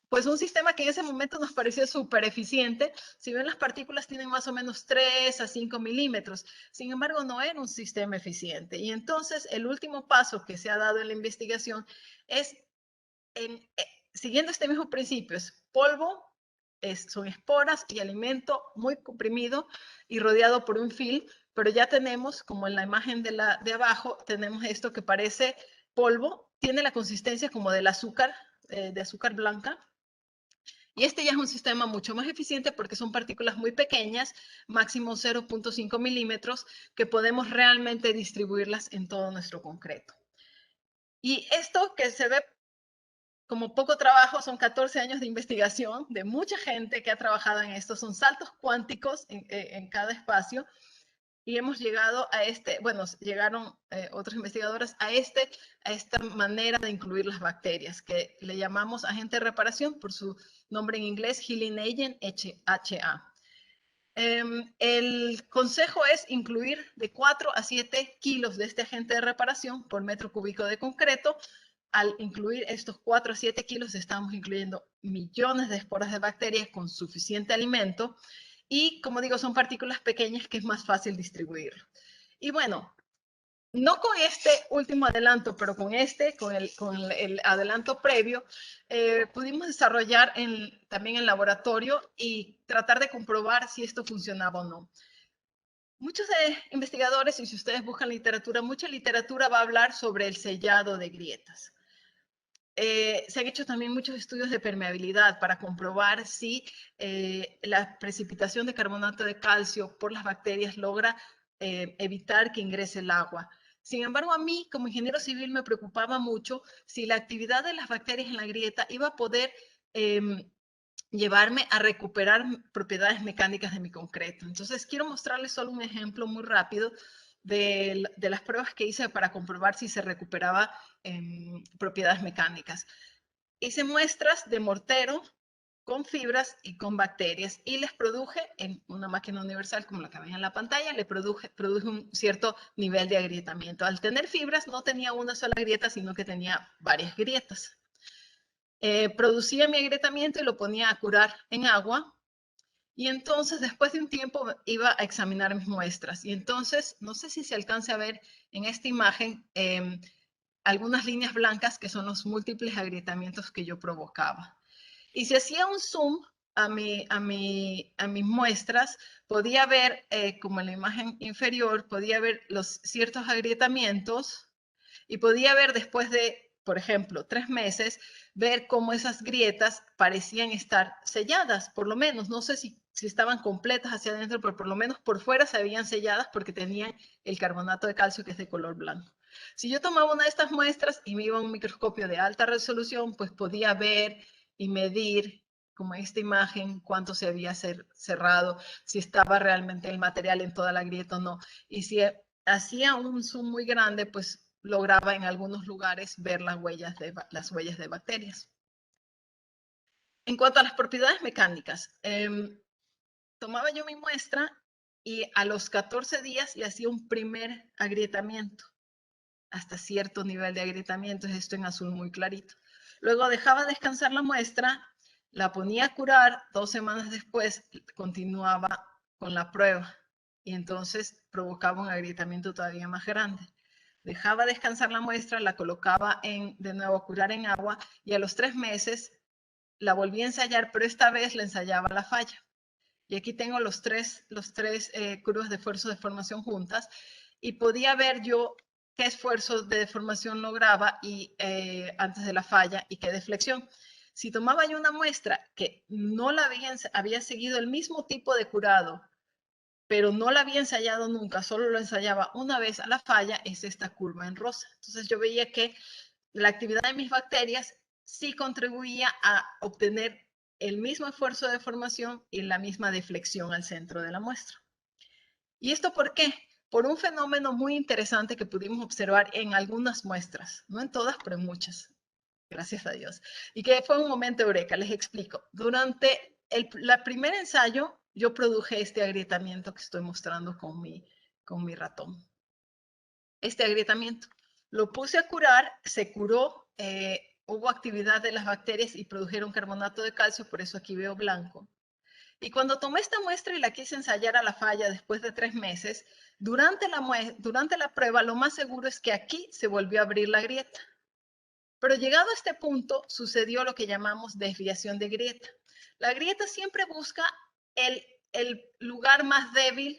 pues un sistema que en ese momento nos pareció súper eficiente. Si ven, las partículas tienen más o menos 3 a 5 milímetros. Sin embargo, no era un sistema eficiente. Y entonces, el último paso que se ha dado en la investigación es, siguiendo este mismo principio, es polvo, son esporas y alimento muy comprimido y rodeado por un film, pero ya tenemos, como en la imagen de abajo, tenemos esto que parece polvo, tiene la consistencia como del azúcar, de azúcar blanca. Y ya es un sistema mucho más eficiente porque son partículas muy pequeñas, máximo 0.5 milímetros, que podemos realmente distribuirlas en todo nuestro concreto. Y esto que se ve como poco trabajo, son 14 años de investigación de mucha gente que ha trabajado en esto, son saltos cuánticos en cada espacio, y hemos llegado a bueno, llegaron otros investigadores a esta manera de incluir las bacterias, que le llamamos agente de reparación por su nombre en inglés, Healing Agent, HA. El consejo es incluir de 4 a 7 kilos de este agente de reparación por metro cúbico de concreto. Al incluir estos 4 a 7 kilos, estamos incluyendo millones de esporas de bacterias con suficiente alimento. Y como digo, son partículas pequeñas que es más fácil distribuirlo. Y bueno, no con este último adelanto, pero con el adelanto previo, pudimos desarrollar también en laboratorio y tratar de comprobar si esto funcionaba o no. Muchos investigadores, y si ustedes buscan literatura, mucha literatura va a hablar sobre el sellado de grietas. Se han hecho también muchos estudios de permeabilidad para comprobar si la precipitación de carbonato de calcio por las bacterias logra evitar que ingrese el agua. Sin embargo, a mí, como ingeniero civil, me preocupaba mucho si la actividad de las bacterias en la grieta iba a poder llevarme a recuperar propiedades mecánicas de mi concreto. Entonces, quiero mostrarles solo un ejemplo muy rápido de las pruebas que hice para comprobar si se recuperaba propiedades mecánicas. Hice muestras de mortero con fibras y con bacterias y les produje en una máquina universal como la que ven en la pantalla, le produje un cierto nivel de agrietamiento. Al tener fibras no tenía una sola grieta, sino que tenía varias grietas. Producía mi agrietamiento y lo ponía a curar en agua. Y entonces, después de un tiempo, iba a examinar mis muestras. Y entonces, no sé si se alcance a ver en esta imagen algunas líneas blancas que son los múltiples agrietamientos que yo provocaba. Y si hacía un zoom a mis muestras, podía ver, como en la imagen inferior, podía ver los ciertos agrietamientos y podía ver después de, por ejemplo, 3 meses, ver cómo esas grietas parecían estar selladas, por lo menos. No sé si estaban completas hacia adentro, pero por lo menos por fuera se veían selladas porque tenían el carbonato de calcio que es de color blanco. Si yo tomaba una de estas muestras y me iba a un microscopio de alta resolución, pues podía ver y medir, como esta imagen, cuánto se había cerrado, si estaba realmente el material en toda la grieta o no. Y si hacía un zoom muy grande, pues lograba en algunos lugares ver las huellas de bacterias. En cuanto a las propiedades mecánicas, tomaba yo mi muestra y a los 14 días le hacía un primer agrietamiento, hasta cierto nivel de agrietamiento, es esto en azul muy clarito. Luego dejaba descansar la muestra, la ponía a curar, 2 semanas después continuaba con la prueba y entonces provocaba un agrietamiento todavía más grande. Dejaba descansar la muestra, la colocaba de nuevo a curar en agua y a los 3 meses la volví a ensayar, pero esta vez la ensayaba la falla. Y aquí tengo los tres curvas de esfuerzo de formación juntas y podía ver yo qué esfuerzo de deformación lograba antes de la falla y qué deflexión. Si tomaba yo una muestra que no había seguido el mismo tipo de curado, pero no la había ensayado nunca, solo lo ensayaba una vez a la falla, es esta curva en rosa. Entonces yo veía que la actividad de mis bacterias sí contribuía a obtener el mismo esfuerzo de formación y la misma deflexión al centro de la muestra. ¿Y esto por qué? Por un fenómeno muy interesante que pudimos observar en algunas muestras, no en todas, pero en muchas, gracias a Dios. Y que fue un momento eureka, les explico. Durante el primer ensayo, yo produje este agrietamiento que estoy mostrando con mi ratón. Este agrietamiento. Lo puse a curar, se curó, hubo actividad de las bacterias y produjeron carbonato de calcio, por eso aquí veo blanco. Y cuando tomé esta muestra y la quise ensayar a la falla después de 3 meses, durante la prueba lo más seguro es que aquí se volvió a abrir la grieta. Pero llegado a este punto sucedió lo que llamamos desviación de grieta. La grieta siempre busca el lugar más débil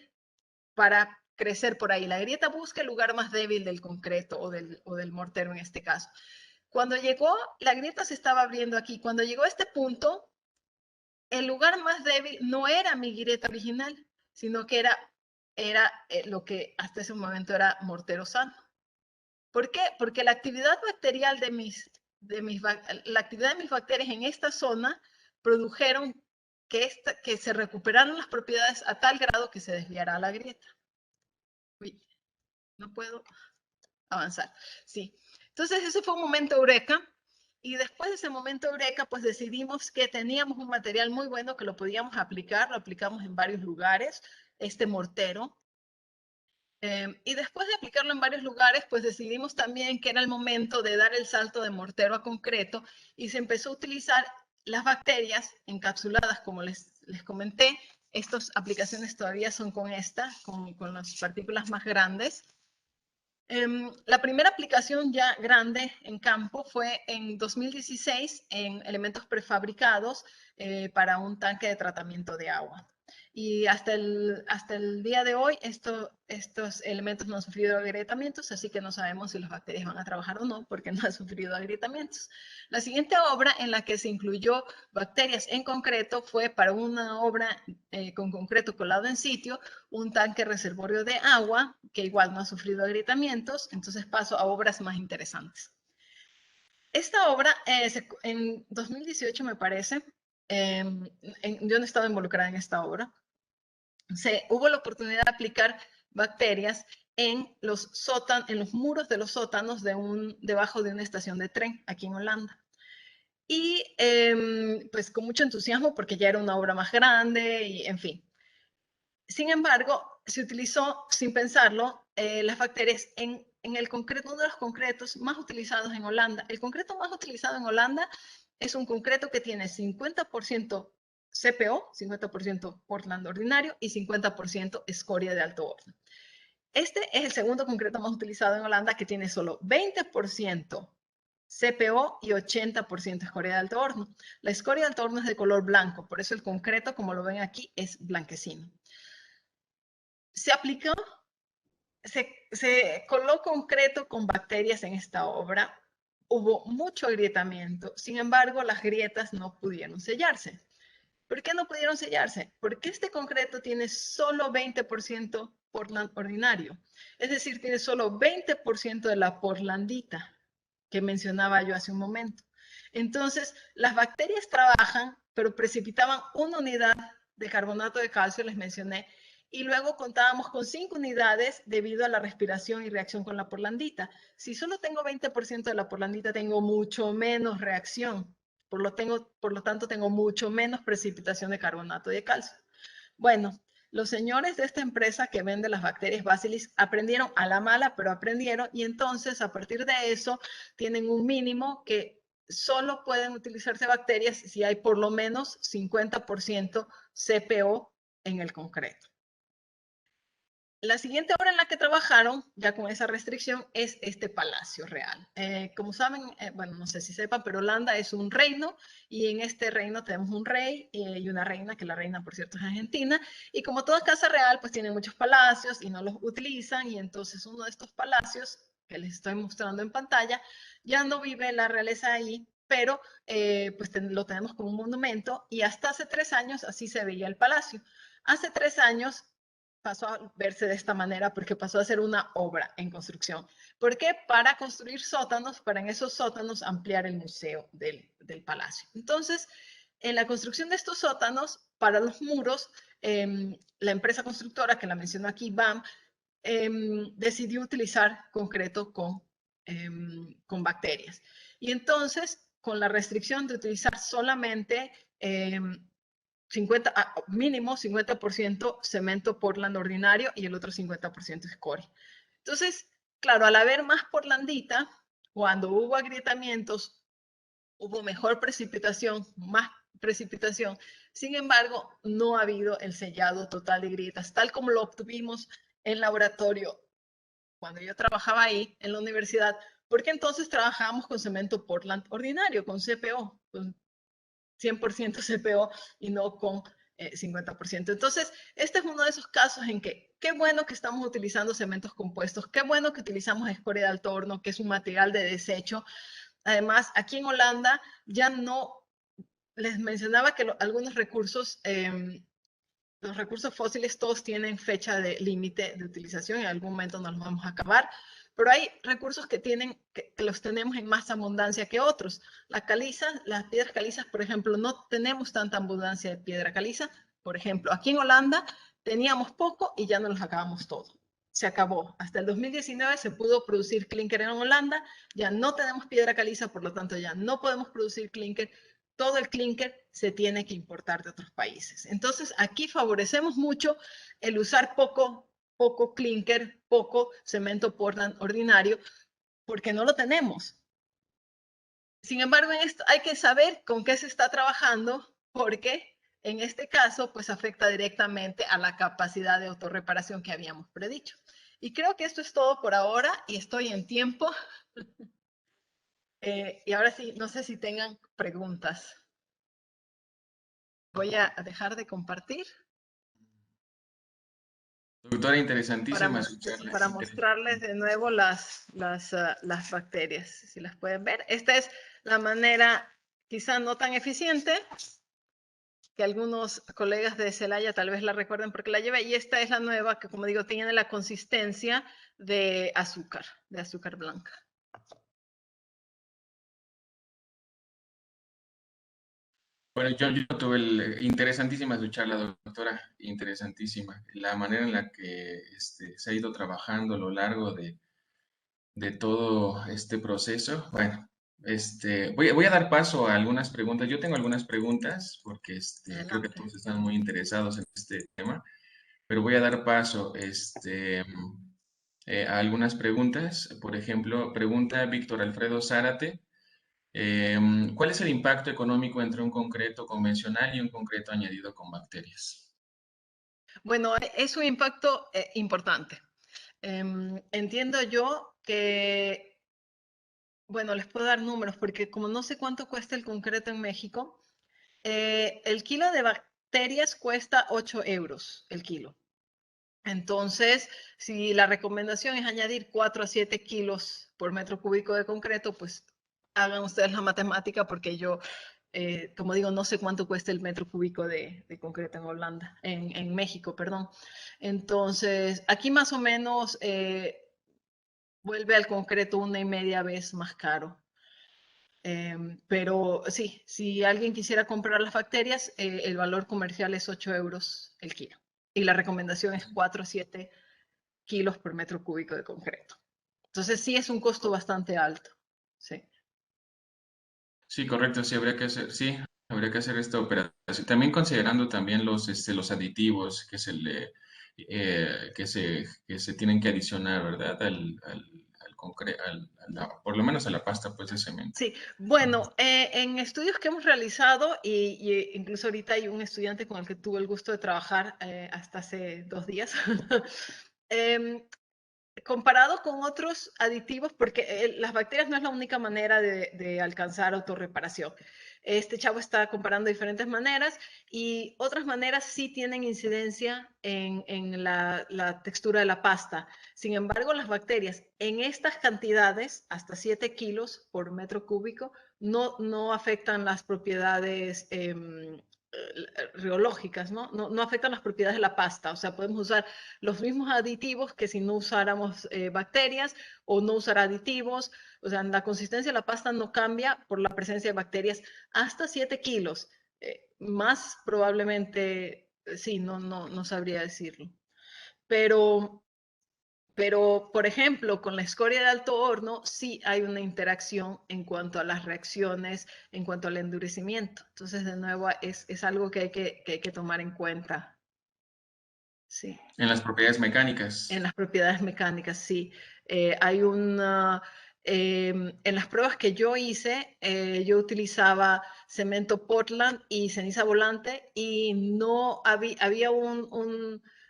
para crecer por ahí. La grieta busca el lugar más débil del concreto o del mortero en este caso. Cuando llegó, la grieta se estaba abriendo aquí. Cuando llegó a este punto, el lugar más débil no era mi grieta original, sino que era lo que hasta ese momento era mortero sano. ¿Por qué? Porque la actividad bacterial la actividad de mis bacterias en esta zona produjeron que se recuperaron las propiedades a tal grado que se desviará la grieta. Uy, no puedo avanzar. Sí. Entonces ese fue un momento eureka. Y después de ese momento eureka, pues decidimos que teníamos un material muy bueno que lo podíamos aplicar. Lo aplicamos en varios lugares, este mortero. Y después de aplicarlo en varios lugares, pues decidimos también que era el momento de dar el salto de mortero a concreto y se empezó a utilizar las bacterias encapsuladas, como les comenté. Estas aplicaciones todavía son con con las partículas más grandes. La primera aplicación ya grande en campo fue en 2016 en elementos prefabricados para un tanque de tratamiento de agua. Y hasta el día de hoy estos elementos no han sufrido agrietamientos, así que no sabemos si las bacterias van a trabajar o no, porque no han sufrido agrietamientos. La siguiente obra en la que se incluyó bacterias en concreto fue para una obra con concreto colado en sitio, un tanque reservorio de agua, que igual no ha sufrido agrietamientos, entonces paso a obras más interesantes. Esta obra, en 2018 me parece, yo no he estado involucrada en esta obra, hubo la oportunidad de aplicar bacterias en los muros de los sótanos debajo de una estación de tren aquí en Holanda. Y pues con mucho entusiasmo porque ya era una obra más grande y en fin. Sin embargo, se utilizó sin pensarlo las bacterias en el concreto, uno de los concretos más utilizados en Holanda. El concreto más utilizado en Holanda es un concreto que tiene 50% CPO, 50% Portland ordinario y 50% escoria de alto horno. Este es el segundo concreto más utilizado en Holanda, que tiene solo 20% CPO y 80% escoria de alto horno. La escoria de alto horno es de color blanco, por eso el concreto, como lo ven aquí, es blanquecino. Se aplicó, se coló concreto con bacterias en esta obra. Hubo mucho agrietamiento, sin embargo, las grietas no pudieron sellarse. ¿Por qué no pudieron sellarse? Porque este concreto tiene solo 20% Portland ordinario. Es decir, tiene solo 20% de la portlandita que mencionaba yo hace un momento. Entonces, las bacterias trabajan, pero precipitaban una unidad de carbonato de calcio, les mencioné, y luego contábamos con 5 unidades debido a la respiración y reacción con la portlandita. Si solo tengo 20% de la portlandita, tengo mucho menos reacción. Por lo tanto, tengo mucho menos precipitación de carbonato de calcio. Bueno, los señores de esta empresa que vende las bacterias Bacillus aprendieron a la mala, pero aprendieron, y entonces a partir de eso tienen un mínimo que solo pueden utilizarse bacterias si hay por lo menos 50% CPO en el concreto. La siguiente obra en la que trabajaron, ya con esa restricción, es este Palacio Real. Como saben, bueno, no sé si sepan, pero Holanda es un reino y en este reino tenemos un rey y una reina, que la reina, por cierto, es argentina. Y como toda casa real, pues tiene muchos palacios y no los utilizan. Y entonces uno de estos palacios, que les estoy mostrando en pantalla, ya no vive la realeza ahí, pero pues lo tenemos como un monumento. Y hasta hace 3 años así se veía el palacio. Hace 3 años pasó a verse de esta manera porque pasó a ser una obra en construcción. ¿Por qué? Para construir sótanos, para en esos sótanos ampliar el museo del palacio. Entonces, en la construcción de estos sótanos, para los muros, la empresa constructora que la menciono aquí, BAM, decidió utilizar concreto con bacterias. Y entonces, con la restricción de utilizar solamente 50, mínimo 50% cemento Portland ordinario y el otro 50% escoria. Entonces, claro, al haber más portlandita, cuando hubo agrietamientos, hubo mejor precipitación, más precipitación. Sin embargo, no ha habido el sellado total de grietas, tal como lo obtuvimos en laboratorio cuando yo trabajaba ahí en la universidad, porque entonces trabajábamos con cemento Portland ordinario, con CPO, con 100% CPO y no con 50%. Entonces, este es uno de esos casos en que qué bueno que estamos utilizando cementos compuestos, qué bueno que utilizamos escoria de alto horno, que es un material de desecho. Además, aquí en Holanda ya no, les mencionaba que algunos recursos los recursos fósiles todos tienen fecha de límite de utilización, en algún momento nos los vamos a acabar, pero hay recursos que los tenemos en más abundancia que otros. La caliza, las piedras calizas, por ejemplo, no tenemos tanta abundancia de piedra caliza. Por ejemplo, aquí en Holanda teníamos poco y ya nos los acabamos todo. Se acabó. Hasta el 2019 se pudo producir clinker en Holanda, ya no tenemos piedra caliza, por lo tanto ya no podemos producir clinker. Todo el clinker se tiene que importar de otros países. Entonces, aquí favorecemos mucho el usar poco clinker, poco cemento Portland ordinario, porque no lo tenemos. Sin embargo, en esto hay que saber con qué se está trabajando, porque en este caso, pues afecta directamente a la capacidad de autorreparación que habíamos predicho. Y creo que esto es todo por ahora y estoy en tiempo. Y ahora sí, no sé si tengan preguntas. Voy a dejar de compartir Doctora, interesantísima su charla. para mostrarles de nuevo las bacterias, si las pueden ver. Esta es la manera quizá no tan eficiente, que algunos colegas de Celaya tal vez la recuerden porque la llevé, y esta es la nueva que, como digo, tiene la consistencia de azúcar blanca. Bueno, yo tuve interesantísima su charla, doctora, interesantísima. La manera en la que se ha ido trabajando a lo largo de todo este proceso. Bueno, voy a dar paso a algunas preguntas. Yo tengo algunas preguntas porque creo que todos están muy interesados en este tema, pero voy a dar paso a algunas preguntas. Por ejemplo, pregunta Víctor Alfredo Zárate. ¿Cuál es el impacto económico entre un concreto convencional y un concreto añadido con bacterias? Bueno, es un impacto importante. Entiendo yo que, bueno, les puedo dar números porque como no sé cuánto cuesta el concreto en México, el kilo de bacterias cuesta 8 euros el kilo. Entonces, si la recomendación es añadir 4 a 7 kilos por metro cúbico de concreto, pues hagan ustedes la matemática porque yo, como digo, no sé cuánto cuesta el metro cúbico de concreto en Holanda, en México, perdón. Entonces, aquí más o menos vuelve al concreto 1,5 veces más caro. Pero sí, si alguien quisiera comprar las bacterias, el valor comercial es 8 euros el kilo. Y la recomendación es 4 a 7 kilos por metro cúbico de concreto. Entonces sí es un costo bastante alto. Sí. Sí, correcto, sí, habría que hacer esta operación. También considerando también los aditivos que se tienen que adicionar, ¿verdad? Por lo menos a la pasta, pues, de cemento. Sí, bueno, en estudios que hemos realizado, y incluso ahorita hay un estudiante con el que tuve el gusto de trabajar hasta hace 2 días, comparado con otros aditivos, porque las bacterias no es la única manera de alcanzar autorreparación. Este chavo está comparando diferentes maneras y otras maneras sí tienen incidencia en la textura de la pasta. Sin embargo, las bacterias en estas cantidades, hasta 7 kilos por metro cúbico, no afectan las propiedades reológicas, ¿no? No afectan las propiedades de la pasta. O sea, podemos usar los mismos aditivos que si no usáramos bacterias, o no usar aditivos. O sea, la consistencia de la pasta no cambia por la presencia de bacterias hasta 7 kilos. Más probablemente, sí, no sabría decirlo. Pero, por ejemplo, con la escoria de alto horno sí hay una interacción en cuanto a las reacciones, en cuanto al endurecimiento. Entonces, de nuevo, es algo que hay que tomar en cuenta. Sí. En las propiedades mecánicas. En las propiedades mecánicas, sí. Hay una... en las pruebas que yo hice, yo utilizaba cemento Portland y ceniza volante, y no había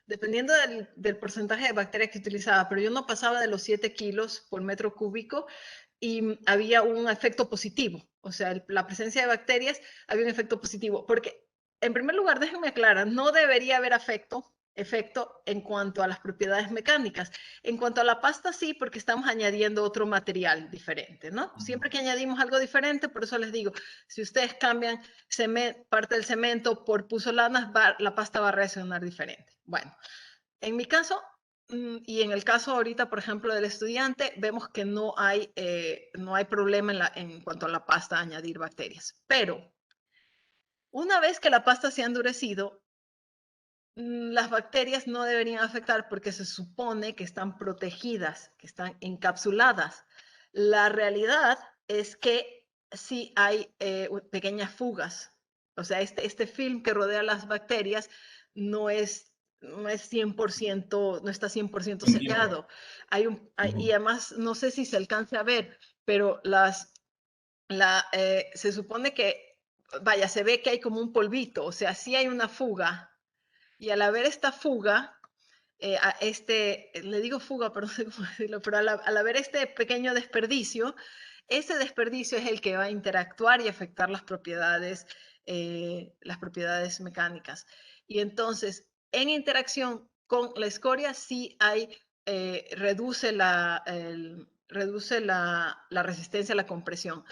dependiendo del porcentaje de bacterias que utilizaba, pero yo no pasaba de los 7 kilos por metro cúbico, y había un efecto positivo. O sea, la presencia de bacterias había un efecto positivo, porque en primer lugar, déjenme aclarar, no debería haber efecto efecto en cuanto a las propiedades mecánicas. En cuanto a la pasta, sí, porque estamos añadiendo otro material diferente, ¿no? Siempre que añadimos algo diferente, por eso les digo, si ustedes cambian parte del cemento por puzolanas, la pasta va a reaccionar diferente. Bueno, en mi caso, y en el caso ahorita, por ejemplo, del estudiante, vemos que no hay problema en cuanto a la pasta añadir bacterias. Pero una vez que la pasta se ha endurecido, las bacterias no deberían afectar porque se supone que están protegidas, que están encapsuladas. La realidad es que sí hay pequeñas fugas. O sea, este film que rodea las bacterias no es 100%, no está 100% sellado. Y además, no sé si se alcanza a ver, pero se supone que, vaya, se ve que hay como un polvito, o sea, sí hay una fuga. Y al haber esta fuga, le digo fuga, pero no sé cómo decirlo, pero al haber este pequeño desperdicio, ese desperdicio es el que va a interactuar y afectar las propiedades mecánicas. Y entonces, en interacción con la escoria, sí reduce la resistencia a la compresión.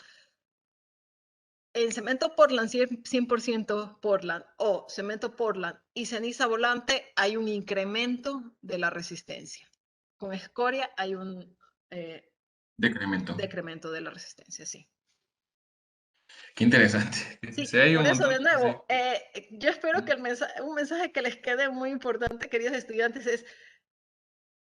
En cemento Portland, 100% Portland o cemento Portland y ceniza volante hay un incremento de la resistencia. Con escoria hay un Decremento. decremento de la resistencia, sí. Qué interesante. Sí, Sí, hay un por eso montón. de Sí. nuevo, yo espero que un mensaje que les quede muy importante, queridos estudiantes, es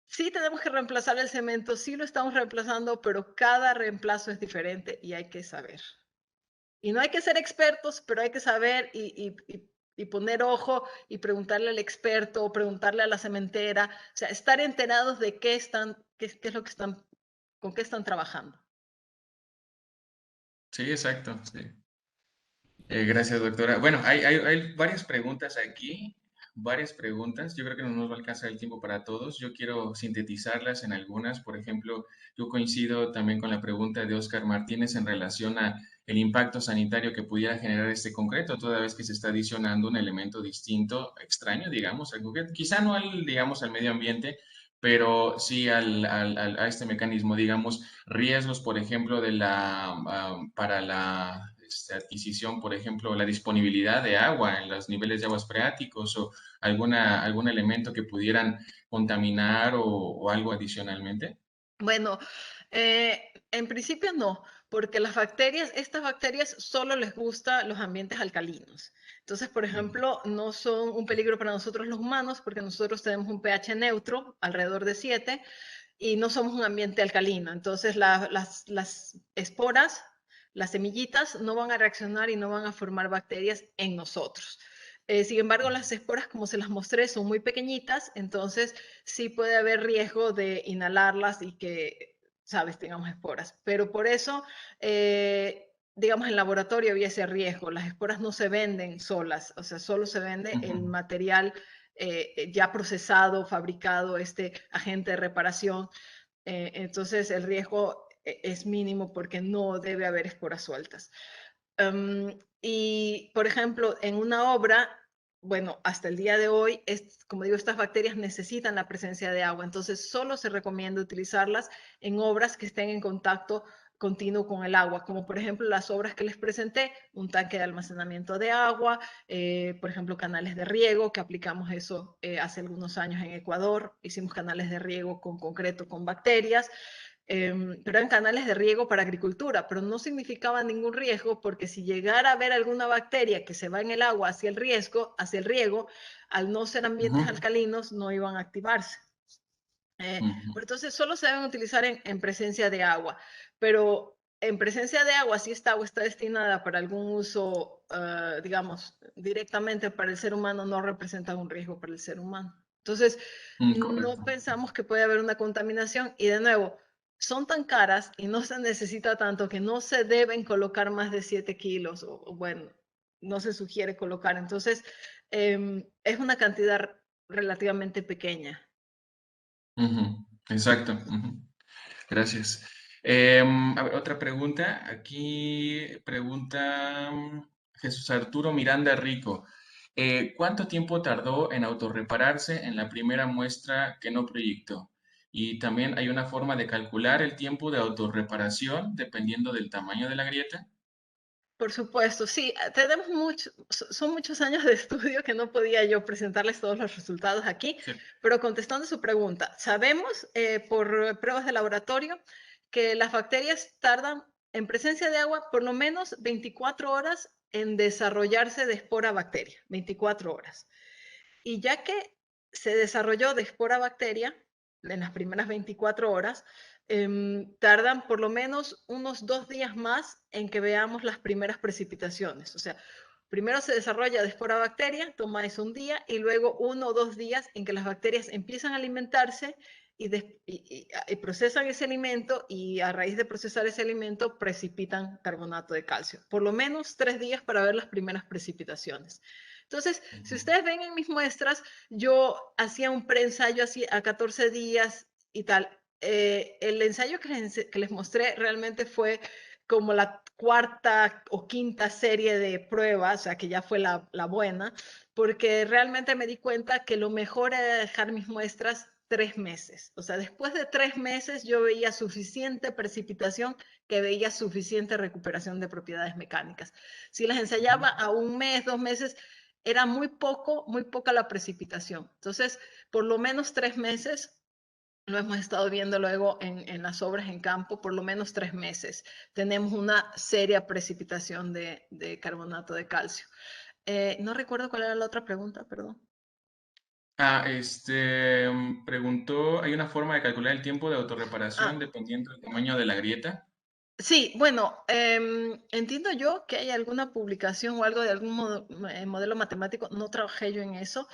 sí tenemos que reemplazar el cemento, sí lo estamos reemplazando, pero cada reemplazo es diferente y hay que saber. Y no hay que ser expertos, pero hay que saber y poner ojo y preguntarle al experto, preguntarle a la cementera, o sea, estar enterados de qué es lo que están, con qué están trabajando. Sí, exacto. Sí. Gracias, doctora. Bueno, hay varias preguntas aquí, varias preguntas. Yo creo que no nos va a alcanzar el tiempo para todos. Yo quiero sintetizarlas en algunas. Por ejemplo, yo coincido también con la pregunta de Oscar Martínez en relación a el impacto sanitario que pudiera generar este concreto, toda vez que se está adicionando un elemento distinto, extraño, digamos, quizá no digamos, al medio ambiente, pero sí a este mecanismo, digamos, riesgos, por ejemplo, para la adquisición, por ejemplo, la disponibilidad de agua en los niveles de aguas freáticos o algún elemento que pudieran contaminar o algo adicionalmente? Bueno, en principio no, porque estas bacterias solo les gustan los ambientes alcalinos. Entonces, por ejemplo, no son un peligro para nosotros los humanos porque nosotros tenemos un pH neutro, alrededor de 7, y no somos un ambiente alcalino. Entonces, las esporas, las semillitas, no van a reaccionar y no van a formar bacterias en nosotros. Sin embargo, las esporas, como se las mostré, son muy pequeñitas, entonces sí puede haber riesgo de inhalarlas y que, sabes, tengamos esporas. Pero por eso, digamos, en laboratorio había ese riesgo. Las esporas no se venden solas, o sea, solo se vende el material ya procesado, fabricado, este agente de reparación. Entonces, el riesgo es mínimo porque no debe haber esporas sueltas. Y, por ejemplo, en una obra, bueno, hasta el día de hoy, como digo, estas bacterias necesitan la presencia de agua, entonces solo se recomienda utilizarlas en obras que estén en contacto continuo con el agua, como por ejemplo las obras que les presenté, un tanque de almacenamiento de agua, por ejemplo canales de riego, que aplicamos eso hace algunos años en Ecuador, hicimos canales de riego con concreto con bacterias, pero eran canales de riego para agricultura, pero no significaba ningún riesgo porque si llegara a haber alguna bacteria que se va en el agua hacia el riego, al no ser ambientes alcalinos, no iban a activarse. Pero entonces solo se deben utilizar en presencia de agua, pero en presencia de agua, si esta agua está destinada para algún uso, digamos, directamente para el ser humano, no representa un riesgo para el ser humano. Entonces, no Correcto. pensamos que puede haber una contaminación y de nuevo, son tan caras y no se necesita tanto que no se deben colocar más de 7 kilos o bueno, no se sugiere colocar. Entonces, es una cantidad relativamente pequeña. Exacto. Gracias. A ver, otra pregunta. Aquí pregunta Jesús Arturo Miranda Rico. ¿Cuánto tiempo tardó en autorrepararse en la primera muestra que no proyectó? Y también hay una forma de calcular el tiempo de autorreparación dependiendo del tamaño de la grieta. Por supuesto, sí, tenemos son muchos años de estudio que no podía yo presentarles todos los resultados aquí, Sí. pero contestando su pregunta, sabemos por pruebas de laboratorio que las bacterias tardan en presencia de agua por lo menos 24 horas en desarrollarse de espora bacteria, 24 horas. Y ya que se desarrolló de espora bacteria en las primeras 24 horas, tardan por lo menos unos 2 días más en que veamos las primeras precipitaciones. O sea, primero se desarrolla de espora bacteria, toma eso un día, y luego 1 o 2 días en que las bacterias empiezan a alimentarse y procesan ese alimento, y a raíz de procesar ese alimento precipitan carbonato de calcio. Por lo menos 3 días para ver las primeras precipitaciones. Entonces, si Ujú. ustedes ven en mis muestras, yo hacía un preensayo así a 14 días y tal. El ensayo que les mostré realmente fue como la cuarta o quinta serie de pruebas, o sea, que ya fue la buena, porque realmente me di cuenta que lo mejor era dejar mis muestras 3 meses. O sea, después de 3 meses yo veía suficiente precipitación, que veía suficiente recuperación de propiedades mecánicas. Si las ensayaba a un mes, 2 meses, era muy poca la precipitación. Entonces, por lo menos 3 meses, lo hemos estado viendo luego en las obras en campo, por lo menos 3 meses. Tenemos una seria precipitación de carbonato de calcio. No recuerdo cuál era la otra pregunta, perdón. Preguntó, ¿hay una forma de calcular el tiempo de Ah, autorreparación dependiendo del tamaño de la grieta? sí, bueno, entiendo yo que hay alguna publicación o algo de algún modelo matemático, no trabajé yo en eso,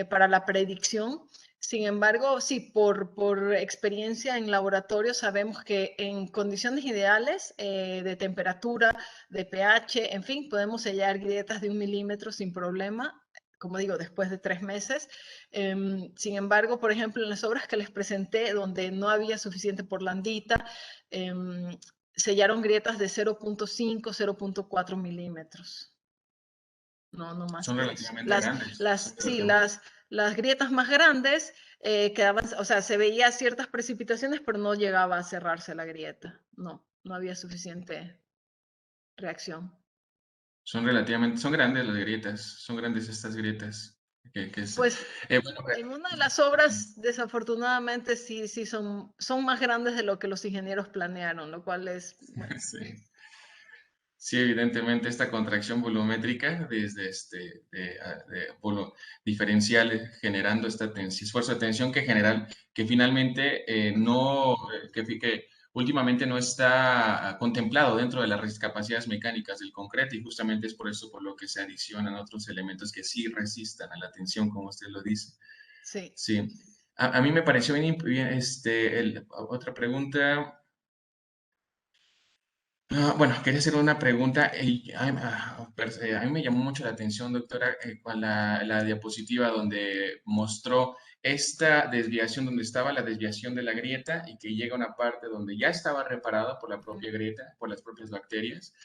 para la predicción. Sin embargo, sí, por experiencia en laboratorio sabemos que en condiciones ideales de temperatura, de pH, en fin, podemos sellar grietas de 1 milímetro sin problema, como digo, después de 3 meses. Sin embargo, por ejemplo, en las obras que les presenté, donde no había suficiente porlandita, sellaron grietas de 0,5, 0,4 milímetros. No, no más Son que eso. relativamente grandes. Son Sí, relativamente- las grietas más grandes quedaban, o sea, se veía ciertas precipitaciones, pero no llegaba a cerrarse la grieta. No, no había suficiente reacción. son grandes las grietas, son grandes estas grietas. Pues Bueno, en una de las obras, desafortunadamente, sí son más grandes de lo que los ingenieros planearon, lo cual es, bueno, sí. Sí, evidentemente esta contracción volumétrica desde diferencial generando esta esfuerzo de tensión que finalmente no, que últimamente no está contemplado dentro de las capacidades mecánicas del concreto y justamente es por eso por lo que se adicionan otros elementos que sí resistan a la tensión, como usted lo dice. sí. Sí. A mí me pareció bien, otra pregunta. Bueno, quería hacer una pregunta. A mí me llamó mucho la atención, doctora, con la diapositiva donde mostró esta desviación, donde estaba la desviación de la grieta y que llega a una parte donde ya estaba reparada por la propia grieta, por las propias bacterias,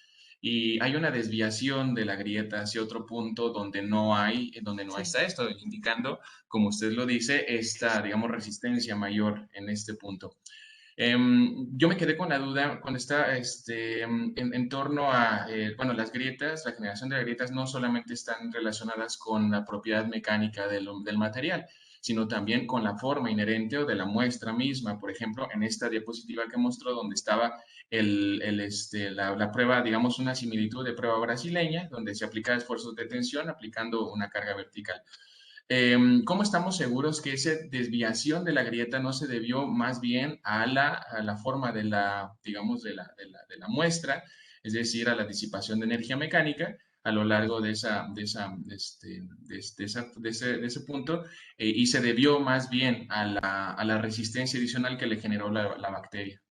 y hay una desviación de la grieta hacia otro punto donde no Sí. está esto, indicando, como usted lo dice, esta, digamos, resistencia mayor en este punto. Yo me quedé con la duda cuando está en torno a, bueno, las grietas, la generación de grietas no solamente están relacionadas con la propiedad mecánica del material, sino también con la forma inherente o de la muestra misma. Por ejemplo, en esta diapositiva que mostró, donde estaba la prueba, digamos, una similitud de prueba brasileña, donde se aplica esfuerzos de tensión aplicando una carga vertical. ¿Cómo estamos seguros que esa desviación de la grieta no se debió más bien a la forma de la, digamos, de la muestra, es decir, a la disipación de energía mecánica a lo largo de ese punto, y se debió más bien a la resistencia adicional que le generó la bacteria?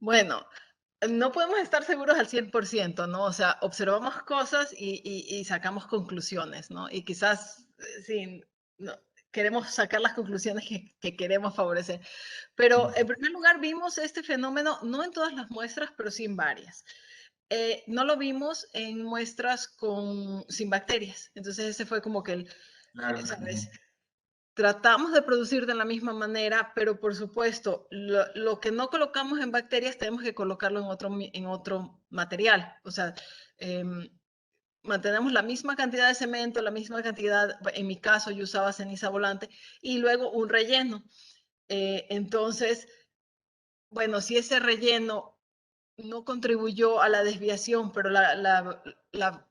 Bueno, no podemos estar seguros al 100%, ¿no? O sea, observamos cosas y sacamos conclusiones, ¿no? Y quizás, sí, no, queremos sacar las conclusiones que queremos favorecer. Pero en primer lugar, vimos este fenómeno no en todas las muestras, pero sí en varias. No lo vimos en muestras sin bacterias. Entonces ese fue como que Claro. ¿sabes? Tratamos de producir de la misma manera, pero por supuesto, lo que no colocamos en bacterias tenemos que colocarlo en otro material. O sea, eh, mantenemos la misma cantidad de cemento, la misma cantidad, en mi caso yo usaba ceniza volante, y luego un relleno. Entonces, bueno, si ese relleno no contribuyó a la desviación, pero la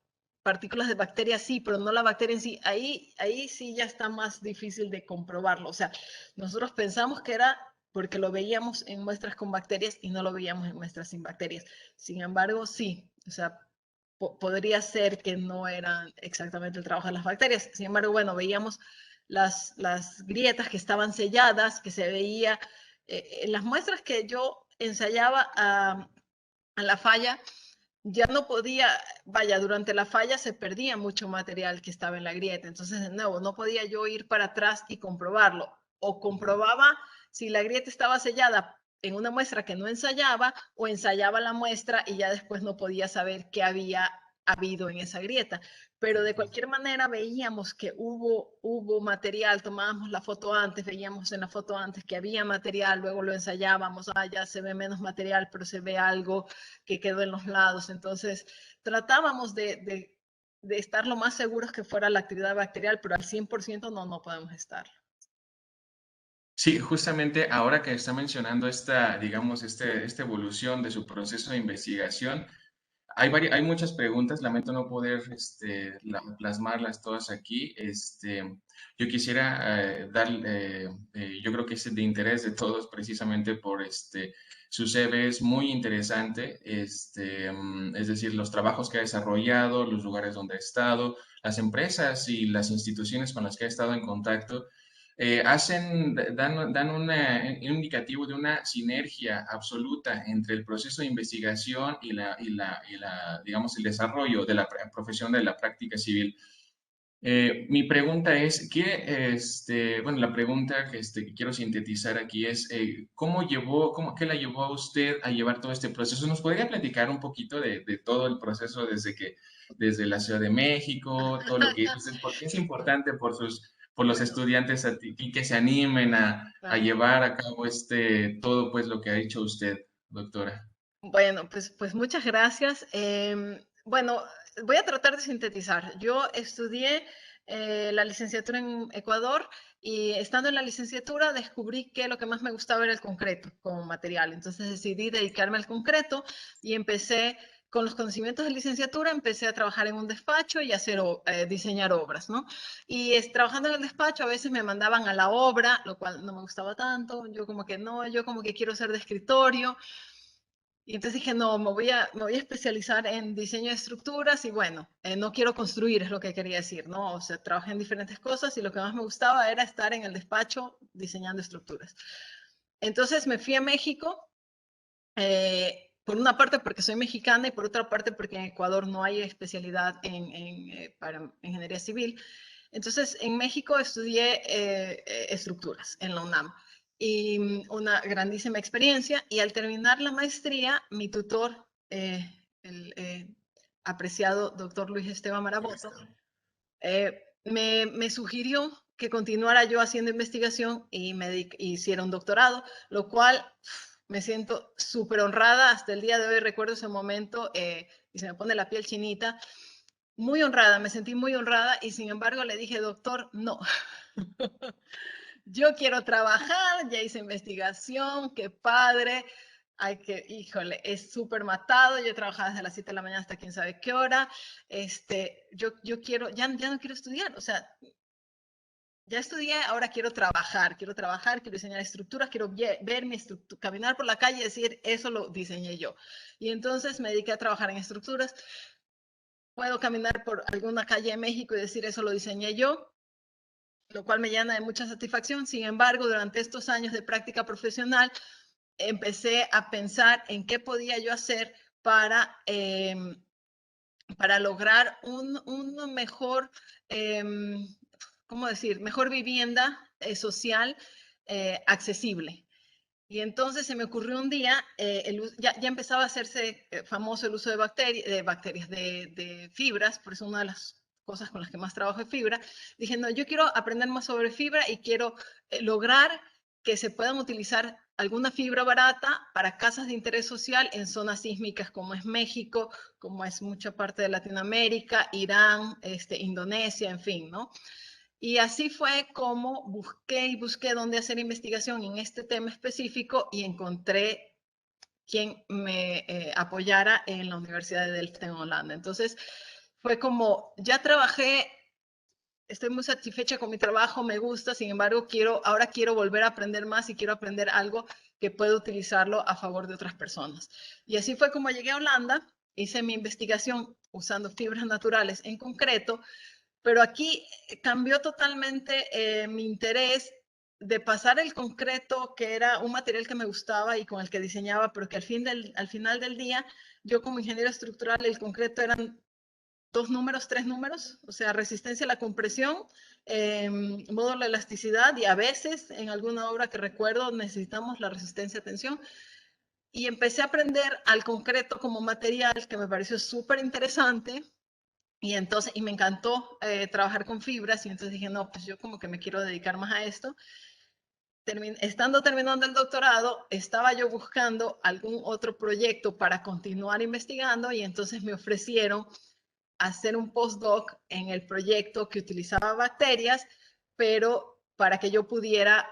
partículas de bacterias sí, pero no la bacteria en sí, ahí sí ya está más difícil de comprobarlo. O sea, nosotros pensamos que era porque lo veíamos en muestras con bacterias y no lo veíamos en muestras sin bacterias. Sin embargo, sí, o sea, podría ser que no eran exactamente el trabajo de las bacterias. Sin embargo, bueno, veíamos las grietas que estaban selladas, que se veía en las muestras que yo ensayaba a la falla, ya no podía, vaya, durante la falla se perdía mucho material que estaba en la grieta. Entonces, de nuevo, no podía yo ir para atrás y comprobarlo. O comprobaba si la grieta estaba sellada en una muestra que no ensayaba, o ensayaba la muestra y ya después no podía saber qué había habido en esa grieta. Pero de cualquier manera veíamos que hubo material, tomábamos la foto antes, veíamos en la foto antes que había material, luego lo ensayábamos, ya se ve menos material, pero se ve algo que quedó en los lados. Entonces, tratábamos de estar lo más seguros que fuera la actividad bacterial, pero al 100% no podemos estar. Sí, justamente ahora que está mencionando esta, digamos, esta evolución de su proceso de investigación, hay muchas preguntas, lamento no poder plasmarlas todas aquí. Yo quisiera yo creo que es de interés de todos precisamente por su CV es muy interesante, es decir, los trabajos que ha desarrollado, los lugares donde ha estado, las empresas y las instituciones con las que ha estado en contacto dan un indicativo de una sinergia absoluta entre el proceso de investigación digamos, el desarrollo de la profesión de la práctica civil. Mi pregunta es, bueno, la pregunta que quiero sintetizar aquí es, ¿qué la llevó a usted a llevar todo este proceso? ¿Nos podría platicar un poquito de todo el proceso desde la Ciudad de México, todo lo que hizo usted? Porque es importante por los estudiantes y que se animen a llevar a cabo todo pues lo que ha hecho usted, doctora. Bueno, pues muchas gracias. Bueno, voy a tratar de sintetizar. Yo estudié la licenciatura en Ecuador y estando en la licenciatura descubrí que lo que más me gustaba era el concreto como material. Entonces decidí dedicarme al concreto y empecé con los conocimientos de licenciatura, empecé a trabajar en un despacho y diseñar obras, ¿no? Y trabajando en el despacho a veces me mandaban a la obra, lo cual no me gustaba tanto. Yo como que no, yo como que quiero ser de escritorio. Y entonces dije, no, me voy a especializar en diseño de estructuras y bueno, no quiero construir, es lo que quería decir, ¿no? O sea, trabajé en diferentes cosas y lo que más me gustaba era estar en el despacho diseñando estructuras. Entonces me fui a México, por una parte porque soy mexicana y por otra parte porque en Ecuador no hay especialidad para ingeniería civil. Entonces en México estudié estructuras en la UNAM y una grandísima experiencia. Y al terminar la maestría, mi tutor, el apreciado doctor Luis Esteban Maraboto, me sugirió que continuara yo haciendo investigación y hiciera un doctorado, lo cual me siento súper honrada. Hasta el día de hoy recuerdo ese momento y se me pone la piel chinita. Muy honrada, me sentí muy honrada y sin embargo le dije, doctor, no. Yo quiero trabajar, ya hice investigación, qué padre. Híjole, es súper matado. Yo trabajaba desde las 7 de la mañana hasta quién sabe qué hora. Yo quiero, ya no quiero estudiar. O sea, ya estudié, ahora quiero trabajar, quiero diseñar estructuras, quiero ver mi estructura, caminar por la calle y decir, eso lo diseñé yo. Y entonces me dediqué a trabajar en estructuras. Puedo caminar por alguna calle de México y decir, eso lo diseñé yo, lo cual me llena de mucha satisfacción. Sin embargo, durante estos años de práctica profesional, empecé a pensar en qué podía yo hacer para lograr un mejor, ¿cómo decir? Mejor vivienda social accesible. Y entonces se me ocurrió un día, ya empezaba a hacerse famoso el uso de bacterias, de fibras, por eso una de las cosas con las que más trabajo es fibra. Dije, no, yo quiero aprender más sobre fibra y quiero lograr que se puedan utilizar alguna fibra barata para casas de interés social en zonas sísmicas como es México, como es mucha parte de Latinoamérica, Irán, Indonesia, en fin, ¿no? Y así fue como busqué y busqué dónde hacer investigación en este tema específico y encontré quien me apoyara en la Universidad de Delft en Holanda. Entonces fue como, ya trabajé, estoy muy satisfecha con mi trabajo, me gusta, sin embargo, ahora quiero volver a aprender más y quiero aprender algo que pueda utilizarlo a favor de otras personas. Y así fue como llegué a Holanda, hice mi investigación usando fibras naturales en concreto, pero aquí cambió totalmente mi interés de pasar el concreto, que era un material que me gustaba y con el que diseñaba, pero que al final del día, yo como ingeniero estructural, el concreto eran 2 números, 3 números, o sea, resistencia a la compresión, módulo de elasticidad y a veces en alguna obra que recuerdo necesitamos la resistencia a tensión. Y empecé a aprender al concreto como material que me pareció súper interesante. Y entonces, y me encantó trabajar con fibras y entonces dije, no, pues yo como que me quiero dedicar más a esto. Estando terminando el doctorado, estaba yo buscando algún otro proyecto para continuar investigando y entonces me ofrecieron hacer un postdoc en el proyecto que utilizaba bacterias, pero para que yo pudiera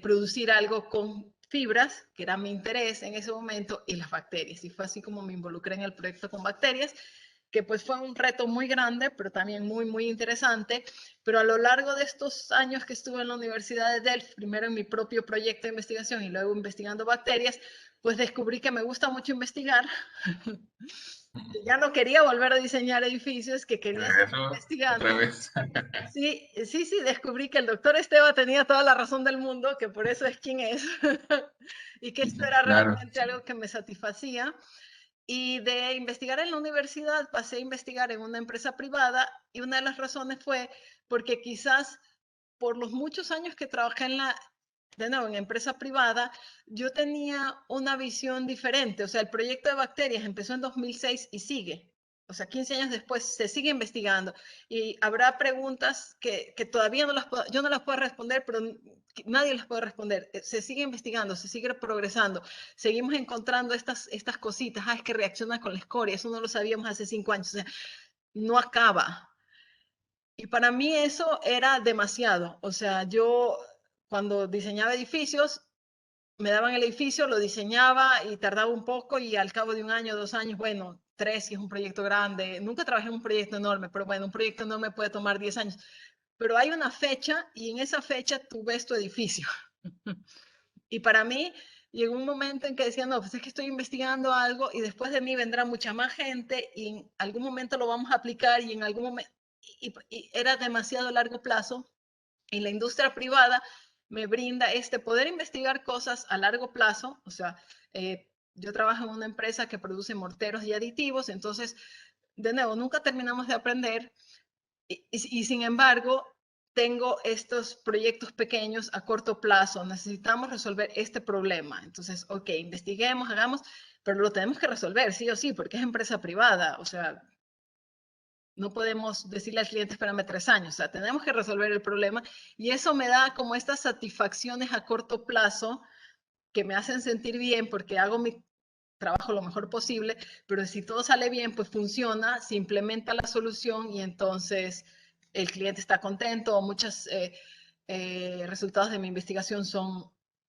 producir algo con fibras, que era mi interés en ese momento, y las bacterias. Y fue así como me involucré en el proyecto con bacterias, que pues fue un reto muy grande, pero también muy, muy interesante. Pero a lo largo de estos años que estuve en la Universidad de Delft, primero en mi propio proyecto de investigación y luego investigando bacterias, pues descubrí que me gusta mucho investigar. Ya no quería volver a diseñar edificios, que quería seguir Eso, otra investigando. vez. Sí, sí, sí, descubrí que el doctor Esteba tenía toda la razón del mundo, que por eso es quien es, y que esto era Claro. realmente algo que me satisfacía. Y de investigar en la universidad pasé a investigar en una empresa privada y una de las razones fue porque quizás por los muchos años que trabajé de nuevo, en empresa privada, yo tenía una visión diferente. O sea, el proyecto de bacterias empezó en 2006 y sigue. O sea, 15 años después se sigue investigando y habrá preguntas que todavía yo no las puedo responder, pero nadie las puede responder. Se sigue investigando, se sigue progresando. Seguimos encontrando estas cositas. Es que reacciona con la escoria. Eso no lo sabíamos hace 5 años. O sea, no acaba. Y para mí eso era demasiado. O sea, yo cuando diseñaba edificios, me daban el edificio, lo diseñaba y tardaba un poco y al cabo de 1 año, 2 años, bueno, 3 si es un proyecto grande. Nunca trabajé en un proyecto enorme, pero bueno, un proyecto enorme puede tomar 10 años. Pero hay una fecha y en esa fecha tú ves tu edificio. Y para mí llegó un momento en que decía, no, pues es que estoy investigando algo y después de mí vendrá mucha más gente y en algún momento lo vamos a aplicar y en algún momento, y era demasiado largo plazo y la industria privada me brinda poder investigar cosas a largo plazo, o sea, yo trabajo en una empresa que produce morteros y aditivos, entonces, de nuevo, nunca terminamos de aprender y sin embargo, tengo estos proyectos pequeños a corto plazo, necesitamos resolver este problema. Entonces, ok, investiguemos, hagamos, pero lo tenemos que resolver, sí o sí, porque es empresa privada, o sea, no podemos decirle al cliente, espérame 3 años, o sea, tenemos que resolver el problema y eso me da como estas satisfacciones a corto plazo que me hacen sentir bien porque hago mi trabajo lo mejor posible, pero si todo sale bien, pues funciona, se implementa la solución y entonces el cliente está contento. Muchos resultados de mi investigación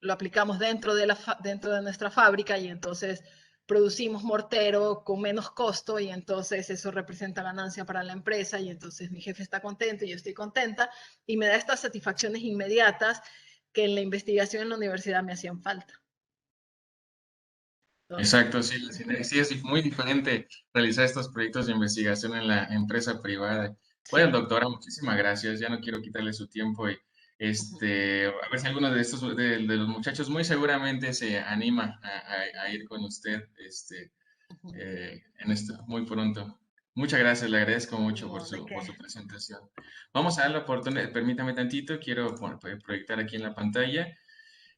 lo aplicamos dentro de nuestra fábrica y entonces producimos mortero con menos costo y entonces eso representa ganancia para la empresa y entonces mi jefe está contento y yo estoy contenta y me da estas satisfacciones inmediatas que en la investigación en la universidad me hacían falta. Entonces, Exacto, sí, sí es muy diferente realizar estos proyectos de investigación en la empresa privada. Bueno, sí. doctora, muchísimas gracias. Ya no quiero quitarle su tiempo y a ver si alguno de estos de los muchachos muy seguramente se anima a ir con usted en esto muy pronto. Muchas gracias, le agradezco mucho No, ¿de por qué? su presentación. Vamos a dar la oportunidad, permítame tantito, quiero proyectar aquí en la pantalla.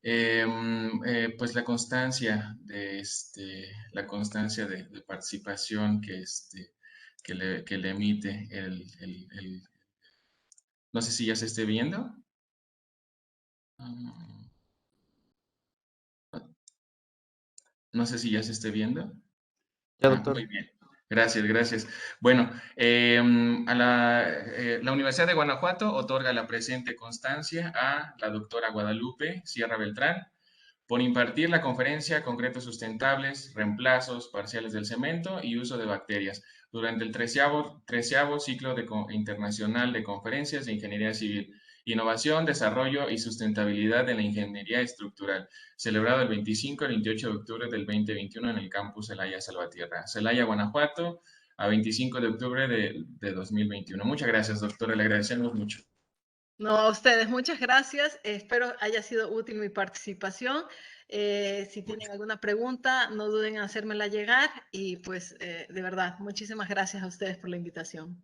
Pues la constancia de participación que le emite no sé si ya se esté viendo. Mm, No sé si ya se esté viendo. Ya, Muy doctor. bien. Gracias, gracias. Bueno, la Universidad de Guanajuato otorga la presente constancia a la doctora Guadalupe Sierra Beltrán por impartir la conferencia Concretos Sustentables, Reemplazos Parciales del Cemento y Uso de Bacterias durante el treceavo ciclo internacional de conferencias de Ingeniería Civil, Innovación, Desarrollo y Sustentabilidad en la Ingeniería Estructural, celebrado el 25 y 28 de octubre del 2021 en el campus Celaya Salvatierra, Celaya, Guanajuato, a 25 de octubre de 2021. Muchas gracias, doctora, le agradecemos mucho. No, a ustedes, muchas gracias. Espero haya sido útil mi participación. Si tienen alguna pregunta, no duden en hacérmela llegar y pues de verdad, muchísimas gracias a ustedes por la invitación.